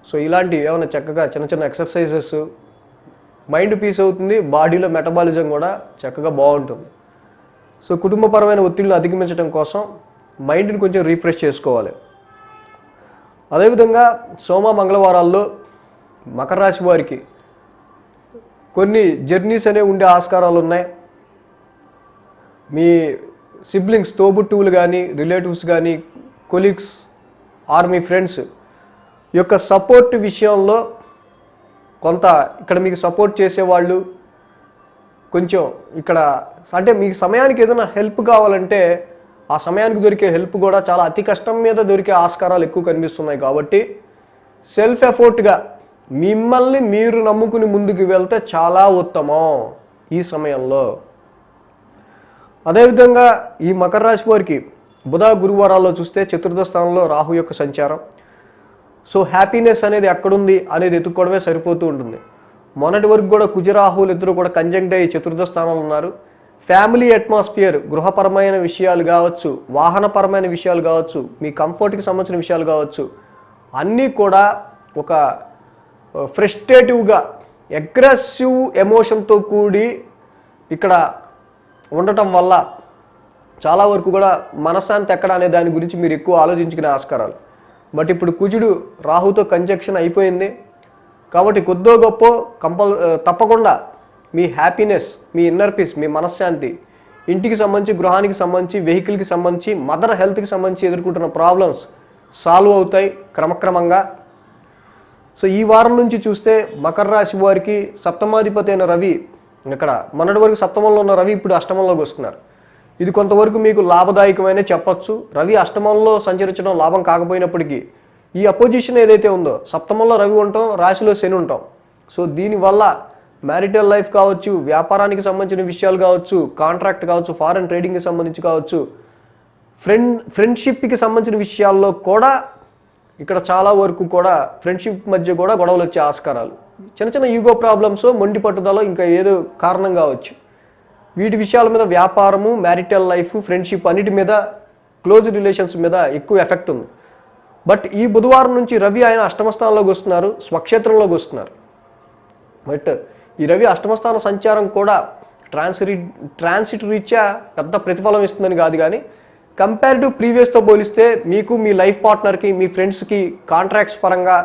సో ఇలాంటివి ఏమైనా చక్కగా చిన్న ఎక్సర్సైజెస్, మైండ్ పీస్ అవుతుంది, బాడీలో మెటబాలిజం కూడా చక్కగా బాగుంటుంది. సో కుటుంబపరమైన ఒత్తిడిని అధిగమించడం కోసం మైండ్ని కొంచెం రీఫ్రెష్ చేసుకోవాలి. అదేవిధంగా సోమ, మంగళవారాల్లో మకర రాశి వారికి కొన్ని జర్నీస్ అనేవి ఉండే ఆస్కారాలు ఉన్నాయి. మీ సిబ్లింగ్స్, తోబుట్టువులు కానీ, రిలేటివ్స్ కానీ, కొలీగ్స్ ఆర్ మీ ఫ్రెండ్స్ యొక్క సపోర్ట్ విషయంలో కొంత ఇక్కడ మీకు సపోర్ట్ చేసేవాళ్ళు కొంచెం ఇక్కడ అంటే మీకు సమయానికి ఏదైనా హెల్ప్ కావాలంటే ఆ సమయానికి దొరికే హెల్ప్ కూడా చాలా అతి కష్టం మీద దొరికే ఆస్కారాలు ఎక్కువ కనిపిస్తున్నాయి. కాబట్టి సెల్ఫ్ ఎఫర్ట్గా మిమ్మల్ని మీరు నమ్ముకుని ముందుకు వెళ్తే చాలా ఉత్తమం ఈ సమయంలో. అదేవిధంగా ఈ మకర రాశి వారికి బుధ, గురువారాల్లో చూస్తే చతుర్థ స్థానంలో రాహు యొక్క సంచారం. సో హ్యాపీనెస్ అనేది ఎక్కడుంది అనేది ఎత్తుక్కోవడమే సరిపోతూ ఉంటుంది. మొన్నటి వరకు కూడా కుజరాహువులు ఇద్దరు కూడా కంజంక్ట్ అయ్యి చతుర్థ స్థానంలో ఉన్నారు. ఫ్యామిలీ అట్మాస్ఫియర్, గృహపరమైన విషయాలు కావచ్చు, వాహనపరమైన విషయాలు కావచ్చు, మీ కంఫర్ట్కి సంబంధించిన విషయాలు కావచ్చు, అన్నీ కూడా ఒక ఫ్రస్ట్రేటివ్గా, అగ్రెసివ్ ఎమోషన్తో కూడి ఇక్కడ ఉండటం వల్ల చాలా వరకు కూడా మనశ్శాంతి ఎక్కడ అనే దాని గురించి మీరు ఎక్కువ ఆలోచించుకునే ఆస్కారాలు. బట్ ఇప్పుడు కుజుడు రాహుతో కంజంక్షన్ అయిపోయింది కాబట్టి కొద్దో గొప్ప తప్పకుండా మీ హ్యాపీనెస్, మీ ఇన్నర్ పీస్, మీ మనశ్శాంతి ఇంటికి సంబంధించి, గృహానికి సంబంధించి, వెహికల్కి సంబంధించి, మదర్ హెల్త్కి సంబంధించి ఎదుర్కొంటున్న ప్రాబ్లమ్స్ సాల్వ్ అవుతాయి క్రమక్రమంగా. సో ఈ వారం నుంచి చూస్తే మకర రాశి వారికి సప్తమాధిపతి అయిన రవి, ఇక్కడ మొన్నటి వరకు సప్తమంలో ఉన్న రవి ఇప్పుడు అష్టమంలోకి వస్తున్నారు. ఇది కొంతవరకు మీకు లాభదాయకమైన చెప్పొచ్చు. రవి అష్టమంలో సంచరించడం లాభం కాకపోయినప్పటికీ ఈ అపోజిషన్ ఏదైతే ఉందో, సప్తమంలో రవి ఉంటాం, రాశిలో శని ఉంటాం. సో దీనివల్ల మ్యారిటల్ లైఫ్ కావచ్చు, వ్యాపారానికి సంబంధించిన విషయాలు కావచ్చు, కాంట్రాక్ట్ కావచ్చు, ఫారెన్ ట్రేడింగ్కి సంబంధించి కావచ్చు, ఫ్రెండ్షిప్కి సంబంధించిన విషయాల్లో కూడా ఇక్కడ చాలా వరకు కూడా ఫ్రెండ్షిప్ మధ్య కూడా గొడవలు వచ్చే ఆస్కారాలు, చిన్న చిన్న ఈగో ప్రాబ్లమ్స్, మొండి పట్టుదల, ఇంకా ఏదో కారణం కావచ్చు. వీటి విషయాల మీద వ్యాపారము, మ్యారిటల్ లైఫ్, ఫ్రెండ్షిప్ అన్నిటి మీద, క్లోజ్ రిలేషన్స్ మీద ఎక్కువ ఎఫెక్ట్ ఉంది. బట్ ఈ బుధవారం నుంచి రవి ఆయన అష్టమస్థానంలోకి వస్తున్నారు, స్వక్షేత్రంలోకి వస్తున్నారు. బట్ ఈ రవి అష్టమస్థాన సంచారం కూడా ట్రాన్సిట్ రీత్యా పెద్ద ప్రతిఫలం ఇస్తుందని కాదు, కానీ కంపేరిటివ్ ప్రీవియస్తో పోలిస్తే మీకు, మీ లైఫ్ పార్ట్నర్కి, మీ ఫ్రెండ్స్కి కాంట్రాక్ట్స్ పరంగా,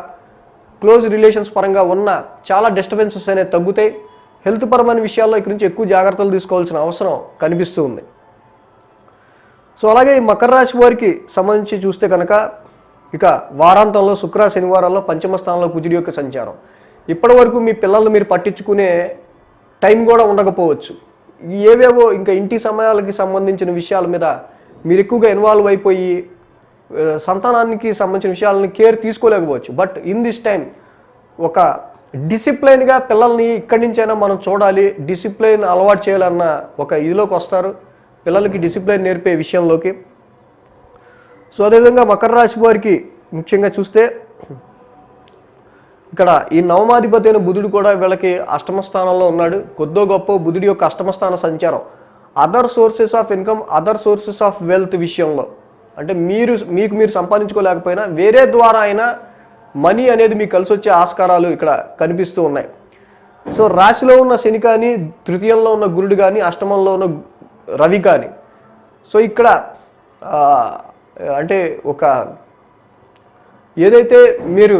క్లోజ్ రిలేషన్స్ పరంగా ఉన్న చాలా డిస్టర్బెన్సెస్ అనేవి తగ్గుతాయి. హెల్త్ పరమైన విషయాల్లో ఇక్కడి నుంచి ఎక్కువ జాగ్రత్తలు తీసుకోవాల్సిన అవసరం కనిపిస్తూ ఉంది. సో అలాగే ఈ మకర రాశి వారికి సంబంధించి చూస్తే కనుక ఇక వారాంతంలో శుక్ర శనివారాల్లో పంచమ స్థానంలో కుజుడి యొక్క సంచారం. ఇప్పటి వరకు మీ పిల్లల్ని మీరు పట్టించుకునే టైం కూడా ఉండకపోవచ్చు. ఏవేవో ఇంకా ఇంటి సమయాలకి సంబంధించిన విషయాల మీద మీరు ఎక్కువగా ఇన్వాల్వ్ అయిపోయి సంతానానికి సంబంధించిన విషయాలని కేర్ తీసుకోలేకపోవచ్చు. బట్ ఇన్ దిస్ టైం ఒక డిసిప్లైన్గా పిల్లల్ని ఇక్కడి నుంచైనా మనం చూడాలి, డిసిప్లైన్ అలవాటు చేయాలన్న ఒక ఇదిలోకి వస్తారు, పిల్లలకి డిసిప్లైన్ నేర్పే విషయంలోకి. సో అదేవిధంగా మకర రాశి వారికి ముఖ్యంగా చూస్తే ఇక్కడ ఈ నవమాధిపతి అయిన బుధుడు కూడా వీళ్ళకి అష్టమ స్థానంలో ఉన్నాడు. కొద్దో గొప్ప బుధుడి యొక్క అష్టమ స్థాన సంచారం other sources of income, other sources of wealth విషయంలో, అంటే మీరు సంపాదించుకోలేకపోయినా వేరే ద్వారా అయినా మనీ అనేది మీకు కలిసి వచ్చే ఆస్కారాలు ఇక్కడ కనిపిస్తూ ఉన్నాయి. సో రాశిలో ఉన్న శని కానీ, తృతీయంలో ఉన్న గురుడు కానీ, అష్టమంలో ఉన్న రవి కానీ, సో ఇక్కడ అంటే ఒక ఏదైతే మీరు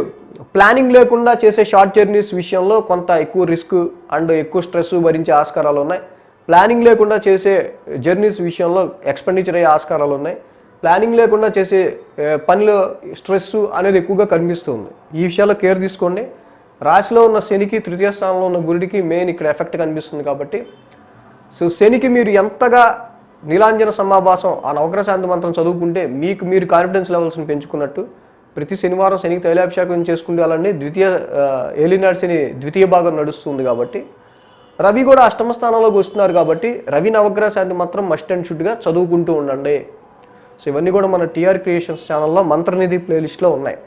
ప్లానింగ్ లేకుండా చేసే షార్ట్ జర్నీస్ విషయంలో కొంత ఎక్కువ రిస్క్ అండ్ ఎక్కువ స్ట్రెస్ భరించే ఆస్కారాలు ఉన్నాయి. ప్లానింగ్ లేకుండా చేసే జర్నీస్ విషయంలో ఎక్స్పెండిచర్ అయ్యే ఆస్కారాలు ఉన్నాయి. ప్లానింగ్ లేకుండా చేసే పనిలో స్ట్రెస్ అనేది ఎక్కువగా కనిపిస్తుంది. ఈ విషయాల్లో కేర్ తీసుకోండి. రాశిలో ఉన్న శనికి, తృతీయ స్థానంలో ఉన్న గురుడికి మెయిన్ ఇక్కడ ఎఫెక్ట్ కనిపిస్తుంది కాబట్టి, సో శనికి మీరు ఎంతగా నీలాంజన సమాభాసం ఆ నవగ్రహ శాంతి మంత్రం చదువుకుంటే మీకు మీరు కాన్ఫిడెన్స్ లెవెల్స్ని పెంచుకున్నట్టు. ప్రతి శనివారం శనికి తైలాభిషేకం చేసుకుంటే అలానే ఏలినాడు శని ద్వితీయ భాగం నడుస్తుంది కాబట్టి, రవి కూడా అష్టమ స్థానంలోకి వస్తున్నారు కాబట్టి రవి నవగ్రహ శాంతి మాత్రం మస్ట్ అండ్ షుడ్గా చదువుకుంటూ ఉండండి. సో ఇవన్నీ కూడా మన టీఆర్ క్రియేషన్స్ ఛానల్లో మంత్రనిధి ప్లేలిస్ట్లో ఉన్నాయి.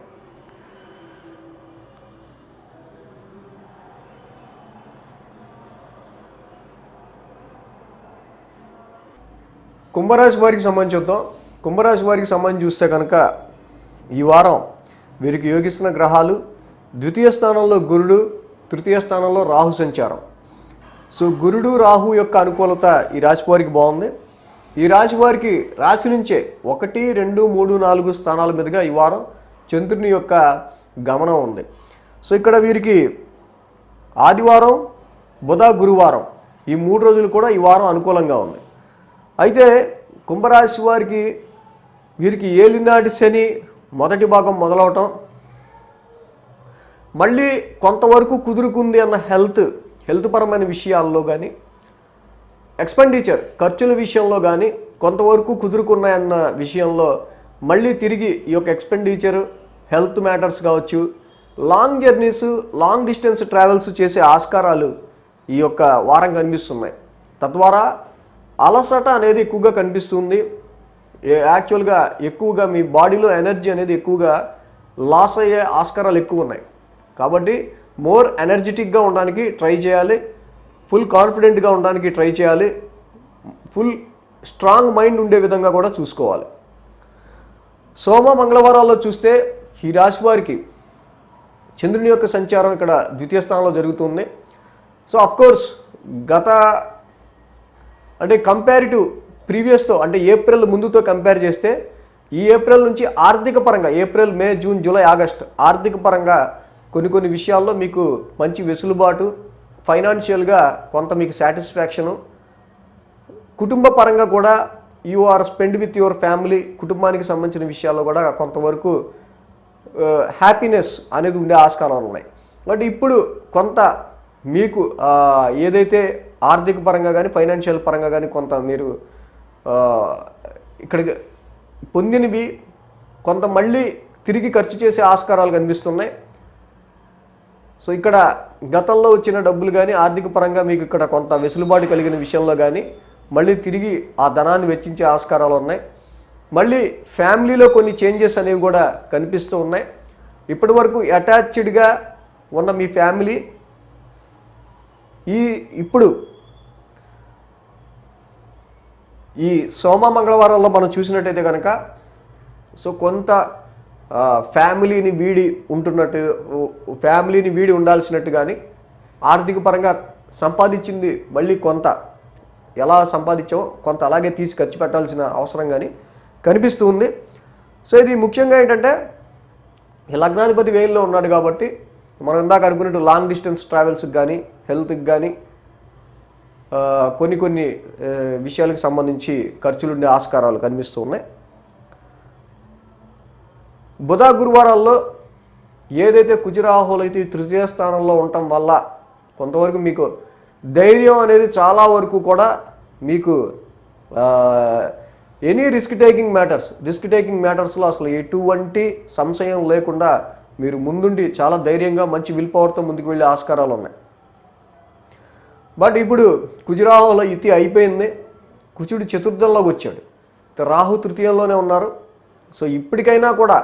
కుంభరాశి వారికి సంబంధించి చూద్దాం. కుంభరాశి వారికి సంబంధించి చూస్తే కనుక ఈ వారం వీరికి యోగిస్తున్న గ్రహాలు ద్వితీయ స్థానంలో గురుడు, తృతీయ స్థానంలో రాహు సంచారం. సో గురుడు, రాహు యొక్క అనుకూలత ఈ రాశి వారికి బాగుంది. ఈ రాశి వారికి రాశి నుంచే 1, 2, 3, 4 స్థానాల మీదుగా ఈ వారం చంద్రుని యొక్క గమనం ఉంది. సో ఇక్కడ వీరికి ఆదివారం, బుధ, గురువారం ఈ 3 రోజులు కూడా ఈ వారం అనుకూలంగా ఉంది. అయితే కుంభరాశి వారికి వీరికి ఏలినాటి శని మొదటి భాగం మొదలవటం, మళ్ళీ కొంతవరకు కుదురుకుంది అన్న హెల్త్ పరమైన విషయాల్లో కానీ, ఎక్స్పెండిచర్ ఖర్చుల విషయంలో కానీ కొంతవరకు కుదురుకున్నాయన్న విషయంలో మళ్ళీ తిరిగి ఈ యొక్క ఎక్స్పెండిచర్, హెల్త్ మ్యాటర్స్ కావచ్చు, long journeys, long distance travels చేసే ఆస్కారాలు ఈ యొక్క వారం కనిపిస్తున్నాయి. తద్వారా అలసట అనేది ఎక్కువగా కనిపిస్తుంది. యాక్చువల్గా ఎక్కువగా మీ బాడీలో ఎనర్జీ అనేది ఎక్కువగా లాస్ అయ్యే ఆస్కారాలు ఎక్కువ ఉన్నాయి. కాబట్టి మోర్ ఎనర్జెటిక్గా ఉండడానికి ట్రై చేయాలి, ఫుల్ కాన్ఫిడెంట్గా ఉండడానికి ట్రై చేయాలి, ఫుల్ స్ట్రాంగ్ మైండ్ ఉండే విధంగా కూడా చూసుకోవాలి. సోమ మంగళవారాల్లో చూస్తే ఈ రాశి వారికి చంద్రుని యొక్క సంచారం ఇక్కడ ద్వితీయ స్థానంలో జరుగుతుంది. సో అఫ్కోర్స్ అంటే కంపారిటివ్ ప్రీవియస్తో, అంటే ఏప్రిల్ ముందుతో కంపేర్ చేస్తే ఈ ఏప్రిల్ నుంచి ఆర్థిక పరంగా, ఏప్రిల్, మే, జూన్, జూలై, ఆగస్ట్ ఆర్థిక పరంగా కొన్ని విషయాల్లో మీకు మంచి వెసులుబాటు, ఫైనాన్షియల్గా కొంత మీకు సాటిస్ఫాక్షను, కుటుంబ పరంగా కూడా you are spend with your family, కుటుంబానికి సంబంధించిన విషయాల్లో కూడా కొంతవరకు హ్యాపీనెస్ అనేది ఉండే ఆస్కారాలు ఉన్నాయి. బట్ ఇప్పుడు కొంత మీకు ఏదైతే ఆర్థిక పరంగా కానీ ఫైనాన్షియల్ పరంగా కానీ కొంత మీరు ఇక్కడ పొందినవి కొంత మళ్ళీ తిరిగి ఖర్చు చేసే ఆస్కారాలు కనిపిస్తున్నాయి. సో ఇక్కడ గతంలో వచ్చిన డబ్బులు కానీ ఆర్థిక పరంగా మీకు ఇక్కడ కొంత వెసులుబాటు కలిగిన విషయంలో కానీ మళ్ళీ తిరిగి ఆ ధనాన్ని వెచ్చించే ఆస్కారాలు ఉన్నాయి. మళ్ళీ ఫ్యామిలీలో కొన్ని చేంజెస్ అనేవి కూడా కనిపిస్తూ ఉన్నాయి. ఇప్పటి వరకు అటాచ్డ్గా ఉన్న మీ ఫ్యామిలీ ఇప్పుడు ఈ సోమ మంగళవారాల్లో మనం చూసినట్టయితే కనుక సో కొంత ఫ్యామిలీని వీడి ఉండాల్సినట్టు కానీ ఆర్థిక పరంగా సంపాదించింది మళ్ళీ కొంత ఎలా సంపాదించామో కొంత అలాగే తీసి ఖర్చు పెట్టాల్సిన అవసరం కానీ కనిపిస్తూ ఉంది. సో ఇది ముఖ్యంగా ఏంటంటే లగ్నాధిపతి వేయిల్లో ఉన్నాడు కాబట్టి మనం ఇందాక అనుకున్నట్టు లాంగ్ డిస్టెన్స్ ట్రావెల్స్కి కానీ హెల్త్కి కానీ కొన్ని విషయాలకు సంబంధించి ఖర్చులు ఉండే ఆస్కారాలు కనిపిస్తూ ఉన్నాయి. బుధ గురువారాల్లో ఏదైతే కుజరాహులు అయితే తృతీయ స్థానంలో ఉండటం వల్ల కొంతవరకు మీకు ధైర్యం అనేది చాలా వరకు కూడా మీకు ఎనీ రిస్క్ టేకింగ్ మ్యాటర్స్లో అసలు ఎటువంటి సంశయం లేకుండా మీరు ముందుండి చాలా ధైర్యంగా మంచి విల్ పవర్తో ముందుకు వెళ్ళే ఆస్కారాలు ఉన్నాయి. బట్ ఇప్పుడు కుజరాహుల యుతి అయిపోయింది. కుజుడు చతుర్థంలోకి వచ్చాడు, రాహు తృతీయంలోనే ఉన్నారు. సో ఇప్పటికైనా కూడా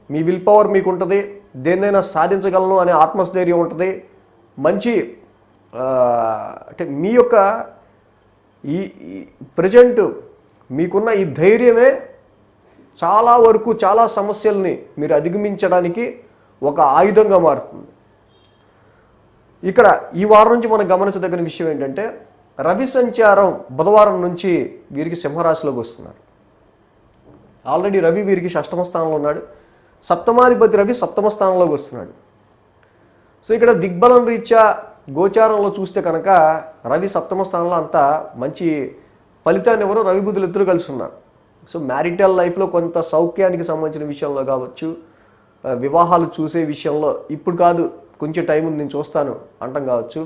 మీ విల్ పవర్ మీకు ఉంటుంది, దేన్నైనా సాధించగలను అనే ఆత్మస్థైర్యం ఉంటుంది. మంచి అంటే మీ యొక్క ఈ ప్రజెంట్ మీకున్న ఈ ధైర్యమే చాలా వరకు చాలా సమస్యల్ని మీరు అధిగమించడానికి ఒక ఆయుధంగా మారుతుంది. ఇక్కడ ఈ వారం నుంచి మనం గమనించదగిన విషయం ఏంటంటే రవి సంచారం బుధవారం నుంచి వీరికి సింహరాశిలోకి వస్తున్నారు. ఆల్రెడీ రవి వీరికి షష్టమ స్థానంలో ఉన్నాడు, సప్తమాధిపతి రవి సప్తమ స్థానంలోకి వస్తున్నాడు. సో ఇక్కడ దిగ్బలం రీత్యా గోచారంలో చూస్తే కనుక రవి సప్తమ స్థానంలో అంతా మంచి ఫలితాన్ని ఎవరో రవి బుధులు ఇద్దరు కలిసి ఉన్నారు. సో మ్యారిటల్ లైఫ్లో కొంత సౌఖ్యానికి సంబంధించిన విషయంలో కావచ్చు, వివాహాలు చూసే విషయంలో ఇప్పుడు కాదు కొంచెం టైం ఉంది నేను చూస్తాను అంటాం కావచ్చు,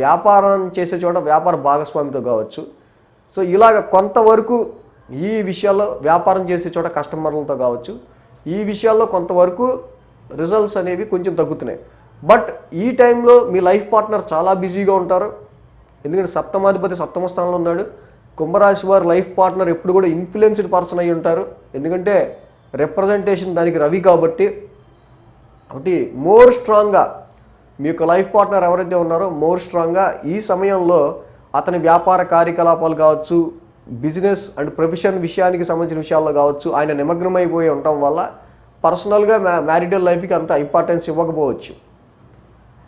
వ్యాపారం చేసే చోట వ్యాపార భాగస్వామితో కావచ్చు. సో ఇలాగ కొంతవరకు ఈ విషయాల్లో వ్యాపారం చేసే చోట కస్టమర్లతో కావచ్చు, ఈ విషయాల్లో కొంతవరకు రిజల్ట్స్ అనేవి కొంచెం తగ్గుతున్నాయి. బట్ ఈ టైంలో మీ లైఫ్ పార్ట్నర్ చాలా బిజీగా ఉంటారు. ఎందుకంటే సప్తమాధిపతి సప్తమ స్థానంలో ఉన్నాడు. కుంభరాశి వారి లైఫ్ పార్ట్నర్ ఎప్పుడు కూడా ఇన్ఫ్లుయెన్స్డ్ పర్సన్ అయి ఉంటారు. ఎందుకంటే రిప్రజెంటేషన్ దానికి రవి కాబట్టి మోర్ స్ట్రాంగ్గా మీ యొక్క లైఫ్ పార్ట్నర్ ఎవరైతే ఉన్నారో మోర్ స్ట్రాంగ్గా ఈ సమయంలో అతని వ్యాపార కార్యకలాపాలు కావచ్చు, బిజినెస్ అండ్ ప్రొఫెషన్ విషయానికి సంబంధించిన విషయాల్లో కావచ్చు ఆయన నిమగ్నమైపోయి ఉండటం వల్ల పర్సనల్గా మ్యారిటల్ లైఫ్కి అంత ఇంపార్టెన్స్ ఇవ్వకపోవచ్చు.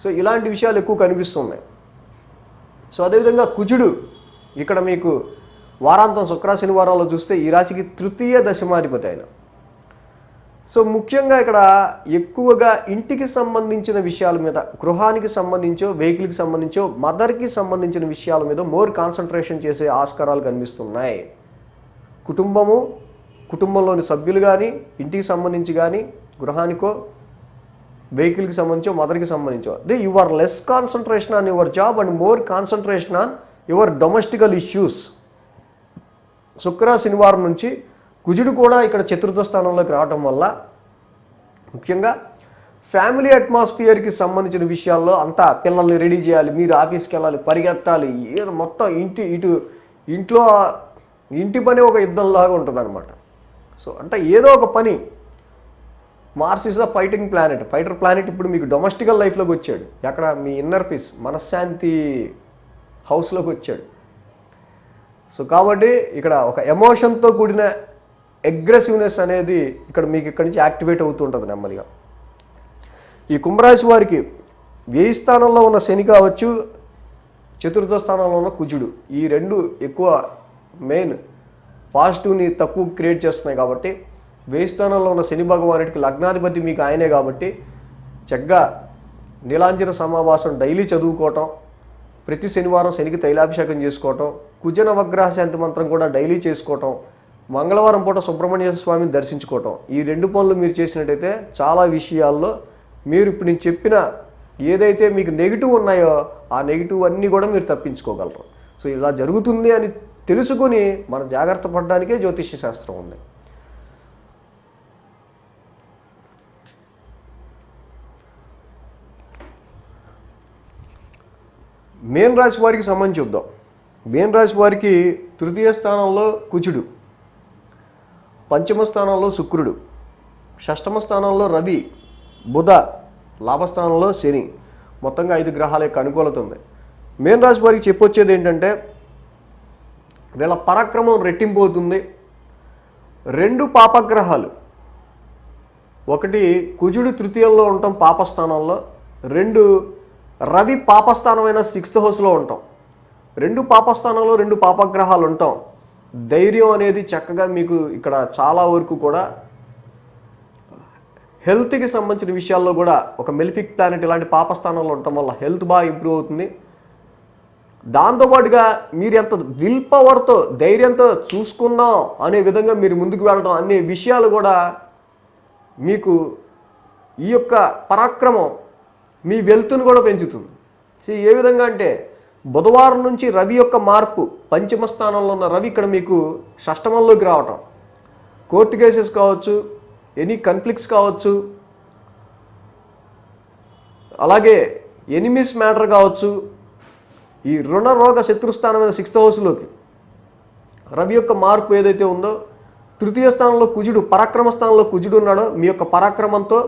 సో ఇలాంటి విషయాలు ఎక్కువ కనిపిస్తున్నాయి. సో అదేవిధంగా కుజుడు ఇక్కడ మీకు వారాంతం శుక్ర శనివారాల్లో చూస్తే ఈ రాశికి తృతీయ దశమాధిపతి ఆయన. సో ముఖ్యంగా ఇక్కడ ఎక్కువగా ఇంటికి సంబంధించిన విషయాల మీద, గృహానికి సంబంధించో వెహికల్కి సంబంధించో మదర్కి సంబంధించిన విషయాల మీద మోర్ కాన్సన్ట్రేషన్ చేసే ఆస్కారాలు కనిపిస్తున్నాయి. కుటుంబంలోని సభ్యులు కానీ ఇంటికి సంబంధించి కానీ గృహానికో వెహికల్కి సంబంధించో మదర్కి సంబంధించో అంటే you are less concentration on your job and more concentration on your domestical issues. శుక్ర శనివారం నుంచి కుజుడు కూడా ఇక్కడ చతుర్థ స్థానంలోకి రావడం వల్ల ముఖ్యంగా ఫ్యామిలీ అట్మాస్ఫియర్కి సంబంధించిన విషయాల్లో అంతా పిల్లల్ని రెడీ చేయాలి, మీరు ఆఫీస్కి వెళ్ళాలి, పరిగెత్తాలి, మొత్తం ఇంటి పని ఒక యుద్ధంలాగా ఉంటుంది అనమాట. సో అంటే ఏదో ఒక పని. Mars is the fighter planet ఇప్పుడు మీకు డొమెస్టికల్ లైఫ్లోకి వచ్చాడు. ఎక్కడ మీ ఇన్నర్ పీస్ మనశ్శాంతి హౌస్లోకి వచ్చాడు. సో కాబట్టి ఇక్కడ ఒక ఎమోషన్తో కూడిన అగ్రెసివ్నెస్ అనేది ఇక్కడ మీకు ఇక్కడి నుంచి యాక్టివేట్ అవుతూ ఉంటుంది నెమ్మదిగా. ఈ కుంభరాశి వారికి వ్యయ స్థానంలో ఉన్న శని కావచ్చు, చతుర్థ స్థానంలో ఉన్న కుజుడు, ఈ రెండు ఎక్కువ మెయిన్ పాజిటివ్ని తక్కువ క్రియేట్ చేస్తున్నాయి. కాబట్టి వ్యయ స్థానంలో ఉన్న శని భగవానుడికి లగ్నాధిపతి మీకు ఆయనే కాబట్టి చక్కగా నీలాంజన సమావాసం డైలీ చదువుకోవటం, ప్రతి శనివారం శనికి తైలాభిషేకం చేసుకోవటం, కుజ నవగ్రహ శాంతి మంత్రం కూడా డైలీ చేసుకోవటం, మంగళవారం పూట సుబ్రహ్మణ్య స్వామిని దర్శించుకోవటం, ఈ 2 పనులు మీరు చేసినట్టయితే చాలా విషయాల్లో మీరు ఇప్పుడు నేను చెప్పిన ఏదైతే మీకు నెగిటివ్ ఉన్నాయో ఆ నెగిటివ్ అన్నీ కూడా మీరు తప్పించుకోగలరు. సో ఇలా జరుగుతుంది అని తెలుసుకుని మనం జాగ్రత్త పడడానికే జ్యోతిష్య శాస్త్రం ఉంది. మేన్ రాశి వారికి సంబంధించి చూద్దాం. మేన్ రాశి వారికి తృతీయ స్థానంలో కుజుడు, పంచమ స్థానంలో శుక్రుడు, షష్టమ స్థానంలో రవి, బుధ, లాభస్థానంలో శని, మొత్తంగా 5 గ్రహాల యొక్క అనుకూలత ఉంది. మేన్ రాశి వారికి చెప్పొచ్చేది ఏంటంటే వీళ్ళ పరాక్రమం రెట్టింపు అవుతుంది. 2 పాపగ్రహాలు, ఒకటి కుజుడు తృతీయంలో ఉండటం పాపస్థానంలో, 2 రవి పాపస్థానమైన 6th హౌస్లో ఉంటాం. 2 పాపస్థానంలో 2 పాపగ్రహాలు ఉంటాం. ధైర్యం అనేది చక్కగా మీకు ఇక్కడ చాలా వరకు కూడా హెల్త్కి సంబంధించిన విషయాల్లో కూడా ఒక మెలిఫిక్ ప్లానెట్ ఇలాంటి పాపస్థానంలో ఉండటం వల్ల హెల్త్ బాగా ఇంప్రూవ్ అవుతుంది. దాంతోపాటుగా మీరు ఎంత విల్ పవర్తో ధైర్యంతో చూసుకుందాం అనే విధంగా మీరు ముందుకు వెళ్ళడం అనే విషయాలు కూడా మీకు ఈ యొక్క పరాక్రమం మీ వెల్త్ను కూడా పెంచుతుంది. ఏ విధంగా అంటే బుధవారం నుంచి రవి యొక్క మార్పు, పంచమ స్థానంలో ఉన్న రవి ఇక్కడ మీకు షష్టమంలోకి రావటం, కోర్టు కేసెస్ కావచ్చు, ఎనీ కన్ఫ్లిక్ట్స్ కావచ్చు, అలాగే ఎనిమీస్ మ్యాటర్ కావచ్చు, ఈ రుణ రోగ శత్రుస్థానమైన 6th హౌస్లోకి రవి యొక్క మార్పు ఏదైతే ఉందో, తృతీయ స్థానంలో కుజుడు, పరాక్రమ స్థానంలో కుజుడు ఉన్నాడో మీ యొక్క పరాక్రమంతో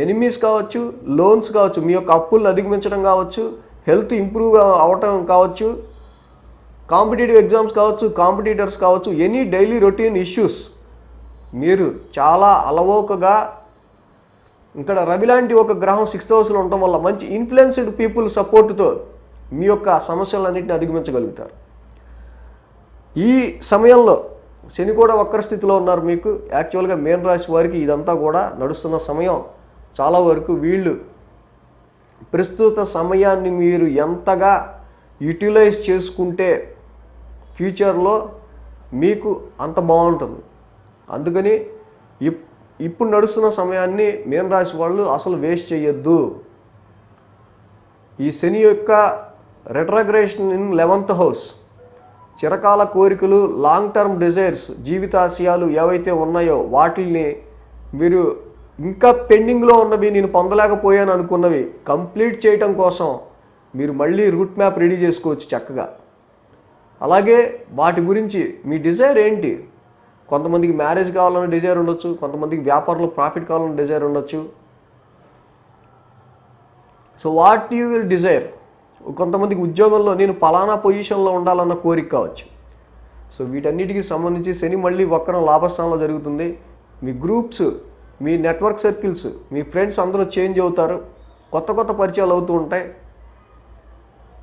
ఎనిమీస్ కావచ్చు, లోన్స్ కావచ్చు, మీ యొక్క అప్పులను అధిగమించడం కావచ్చు, హెల్త్ ఇంప్రూవ్ అవ్వటం కావచ్చు, కాంపిటేటివ్ ఎగ్జామ్స్ కావచ్చు, కాంపిటీటర్స్ కావచ్చు, ఎనీ డైలీ రొటీన్ ఇష్యూస్ మీరు చాలా అలవోకగా ఇక్కడ రవి లాంటి ఒక గ్రహం 6th హౌస్లో ఉండటం వల్ల మంచి ఇన్ఫ్లుయెన్స్డ్ పీపుల్ సపోర్టుతో మీ యొక్క సమస్యలన్నింటినీ అధిగమించగలుగుతారు. ఈ సమయంలో శని కూడా వక్ర స్థితిలో ఉన్నారు. మీకు యాక్చువల్గా మేన్ రాశి వారికి ఇదంతా కూడా నడుస్తున్న సమయం. చాలా వరకు వీళ్ళు ప్రస్తుత సమయాన్ని మీరు ఎంతగా యూటిలైజ్ చేసుకుంటే ఫ్యూచర్లో మీకు అంత బాగుంటుంది. అందుకని ఇప్పుడు నడుస్తున్న సమయాన్ని మేన్ రాశి వాళ్ళు అసలు వేస్ట్ చేయొద్దు. ఈ శని యొక్క రెట్రోగ్రేషన్ ఇన్ 11th హౌస్, చిరకాల కోరికలు, లాంగ్ టర్మ్ డిజైర్స్, జీవితాశయాలు ఏవైతే ఉన్నాయో వాటిల్ని మీరు ఇంకా పెండింగ్లో ఉన్నవి, నేను పొందలేకపోయాను అనుకున్నవి కంప్లీట్ చేయటం కోసం మీరు మళ్ళీ రూట్ మ్యాప్ రెడీ చేసుకోవచ్చు చక్కగా. అలాగే వాటి గురించి మీ డిజైర్ ఏంటి, కొంతమందికి మ్యారేజ్ కావాలన్న డిజైర్ ఉండొచ్చు, కొంతమందికి వ్యాపారంలో ప్రాఫిట్ కావాలన్న డిజైర్ ఉండొచ్చు. So what you will desire. కొంతమందికి ఉద్యోగంలో నేను పలానా పొజిషన్లో ఉండాలన్న కోరిక కావచ్చు. సో వీటన్నిటికీ సంబంధించి శని మళ్ళీ వక్రం లాభస్థానంలో జరుగుతుంది. మీ గ్రూప్స్, మీ నెట్వర్క్ సర్కిల్స్, మీ ఫ్రెండ్స్ అందరూ చేంజ్ అవుతారు, కొత్త కొత్త పరిచయాలు అవుతూ ఉంటాయి.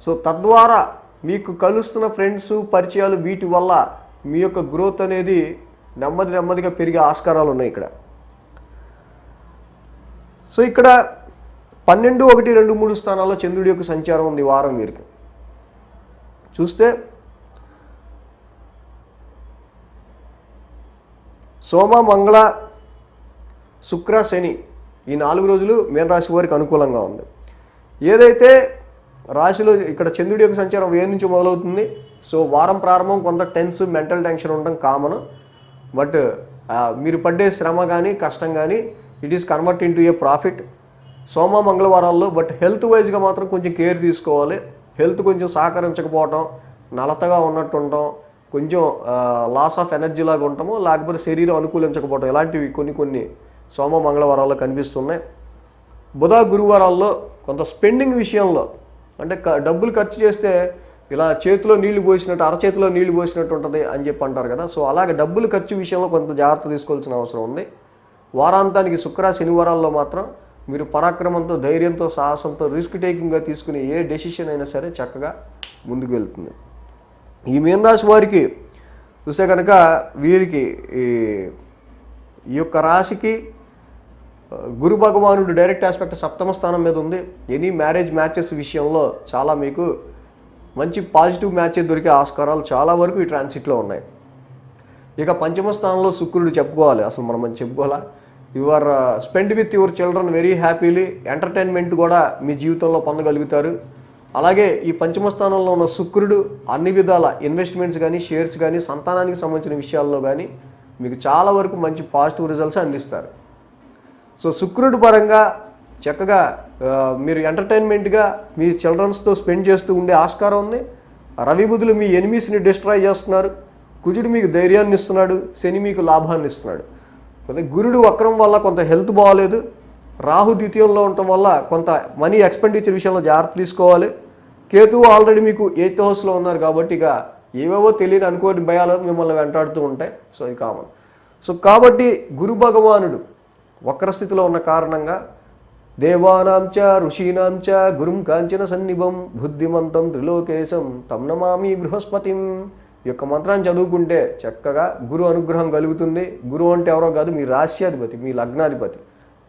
సో తద్వారా మీకు కలుస్తున్న ఫ్రెండ్స్, పరిచయాలు, వీటి వల్ల మీ యొక్క గ్రోత్ అనేది నెమ్మదిగా పెరిగే ఆస్కారాలు ఉన్నాయి ఇక్కడ. సో ఇక్కడ 12, 1, 2, 3 స్థానాల్లో చంద్రుడి యొక్క సంచారం ఉంది వారం వీరికి. చూస్తే సోమ, మంగళ, శుక్ర, శని ఈ 4 రోజులు మేన రాశి వారికి అనుకూలంగా ఉంది. ఏదైతే రాశిలో ఇక్కడ చంద్రుడి యొక్క సంచారం ఏ నుంచి మొదలవుతుంది. సో వారం ప్రారంభం కొంత టెన్స్, మెంటల్ టెన్షన్ ఉండడం కామన్. బట్ మీరు పడ్డే శ్రమ కానీ కష్టం కానీ it is convert into a profit. సోమ, మంగళవారాల్లో బట్ హెల్త్ వైజ్గా మాత్రం కొంచెం కేర్ తీసుకోవాలి. హెల్త్ కొంచెం సహకరించకపోవటం, నలతగా ఉన్నట్టు ఉండటం, కొంచెం లాస్ ఆఫ్ ఎనర్జీ లాగా ఉండటము, లేకపోతే శరీరం అనుకూలించకపోవటం, ఇలాంటివి కొన్ని సోమ, మంగళవారాల్లో కనిపిస్తున్నాయి. బుధ, గురువారాల్లో కొంత స్పెండింగ్ విషయంలో అంటే డబ్బులు ఖర్చు చేస్తే ఇలా చేతిలో నీళ్లు పోసినట్టు, అరచేతిలో నీళ్లు పోసినట్టు ఉంటుంది అని చెప్పి అంటారు కదా. సో అలాగే డబ్బులు ఖర్చు విషయంలో కొంత జాగ్రత్త తీసుకోవాల్సిన అవసరం ఉంది. వారాంతానికి శుక్ర, శనివారాల్లో మాత్రం మీరు పరాక్రమంతో, ధైర్యంతో, సాహసంతో, రిస్క్ టేకింగ్గా తీసుకునే ఏ డెసిషన్ అయినా సరే చక్కగా ముందుకు వెళ్తుంది. ఈ మీన రాశి వారికి చూస్తే కనుక వీరికి ఈ యొక్క రాశికి గురు భగవానుడు డైరెక్ట్ ఆస్పెక్ట్ 7వ స్థానం మీద ఉంది. ఎనీ మ్యారేజ్ మ్యాచెస్ విషయంలో చాలా మీకు మంచి పాజిటివ్ మ్యాచ్ దొరికే ఆస్కారాలు చాలా వరకు ఈ ట్రాన్సిట్లో ఉన్నాయి. ఇక పంచమ స్థానంలో శుక్రుడు చెప్పుకోవాలి, అసలు మనం చెప్పుకోవాలా. Your spend with your children very happily, entertainment కూడా మీ జీవితంలో పొందగలుగుతారు. అలాగే ఈ పంచమ స్థానంలో ఉన్న శుక్రుడు అన్ని విధాల ఇన్వెస్ట్మెంట్స్ కానీ, షేర్స్ కానీ, సంతానానికి సంబంధించిన విషయాల్లో కానీ మీకు చాలా వరకు మంచి పాజిటివ్ రిజల్ట్స్ అందిస్తారు. సో శుక్రుడి పరంగా చక్కగా మీరు ఎంటర్టైన్మెంట్గా మీ చిల్డ్రన్స్తో స్పెండ్ చేస్తూ ఉండే ఆస్కారం ఉంది. రవి బుధులు మీ ఎనిమీస్ని డిస్ట్రాయ్ చేస్తున్నారు, కుజుడు మీకు ధైర్యాన్ని ఇస్తున్నాడు, శని మీకు లాభాన్ని ఇస్తున్నాడు. గురుడు వక్రం వల్ల కొంత హెల్త్ బాగోలేదు, రాహు ద్వితీయంలో ఉండటం వల్ల కొంత మనీ ఎక్స్పెండిచర్ విషయంలో జాగ్రత్త తీసుకోవాలి. కేతువు ఆల్రెడీ మీకు 8th హౌస్లో ఉన్నారు కాబట్టి ఇక ఏవేవో తెలియని అనుకోని భయాలు మిమ్మల్ని వెంటాడుతూ ఉంటాయి. సో ఇది కామన్. సో కాబట్టి గురు భగవానుడు వక్రస్థితిలో ఉన్న కారణంగా దేవానాంచ ఋషీనాంచ గురుం కాంచన సన్నిభం బుద్ధిమంతం త్రిలోకేశం తం నమామి బృహస్పతిం. ఈ యొక్క మంత్రాన్ని చదువుకుంటే చక్కగా గురు అనుగ్రహం కలుగుతుంది. గురువు అంటే ఎవరో కాదు, మీ రాశ్యాధిపతి, మీ లగ్నాధిపతి.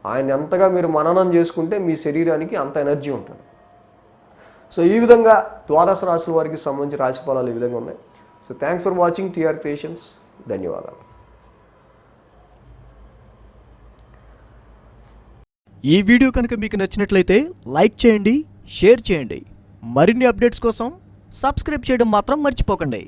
ఆయన ఎంతగా మీరు మననం చేసుకుంటే మీ శరీరానికి అంత ఎనర్జీ ఉంటుంది. సో ఈ విధంగా ద్వాదశ రాశుల వారికి సంబంధించి రాశి ఫలాలు ఈ విధంగా ఉన్నాయి. So thanks for watching TR creations. ధన్యవాదాలు. ఈ వీడియో కనుక మీకు నచ్చినట్లయితే లైక్ చేయండి, షేర్ చేయండి. మరిన్ని అప్డేట్స్ కోసం సబ్స్క్రైబ్ చేయడం మాత్రం మర్చిపోకండి.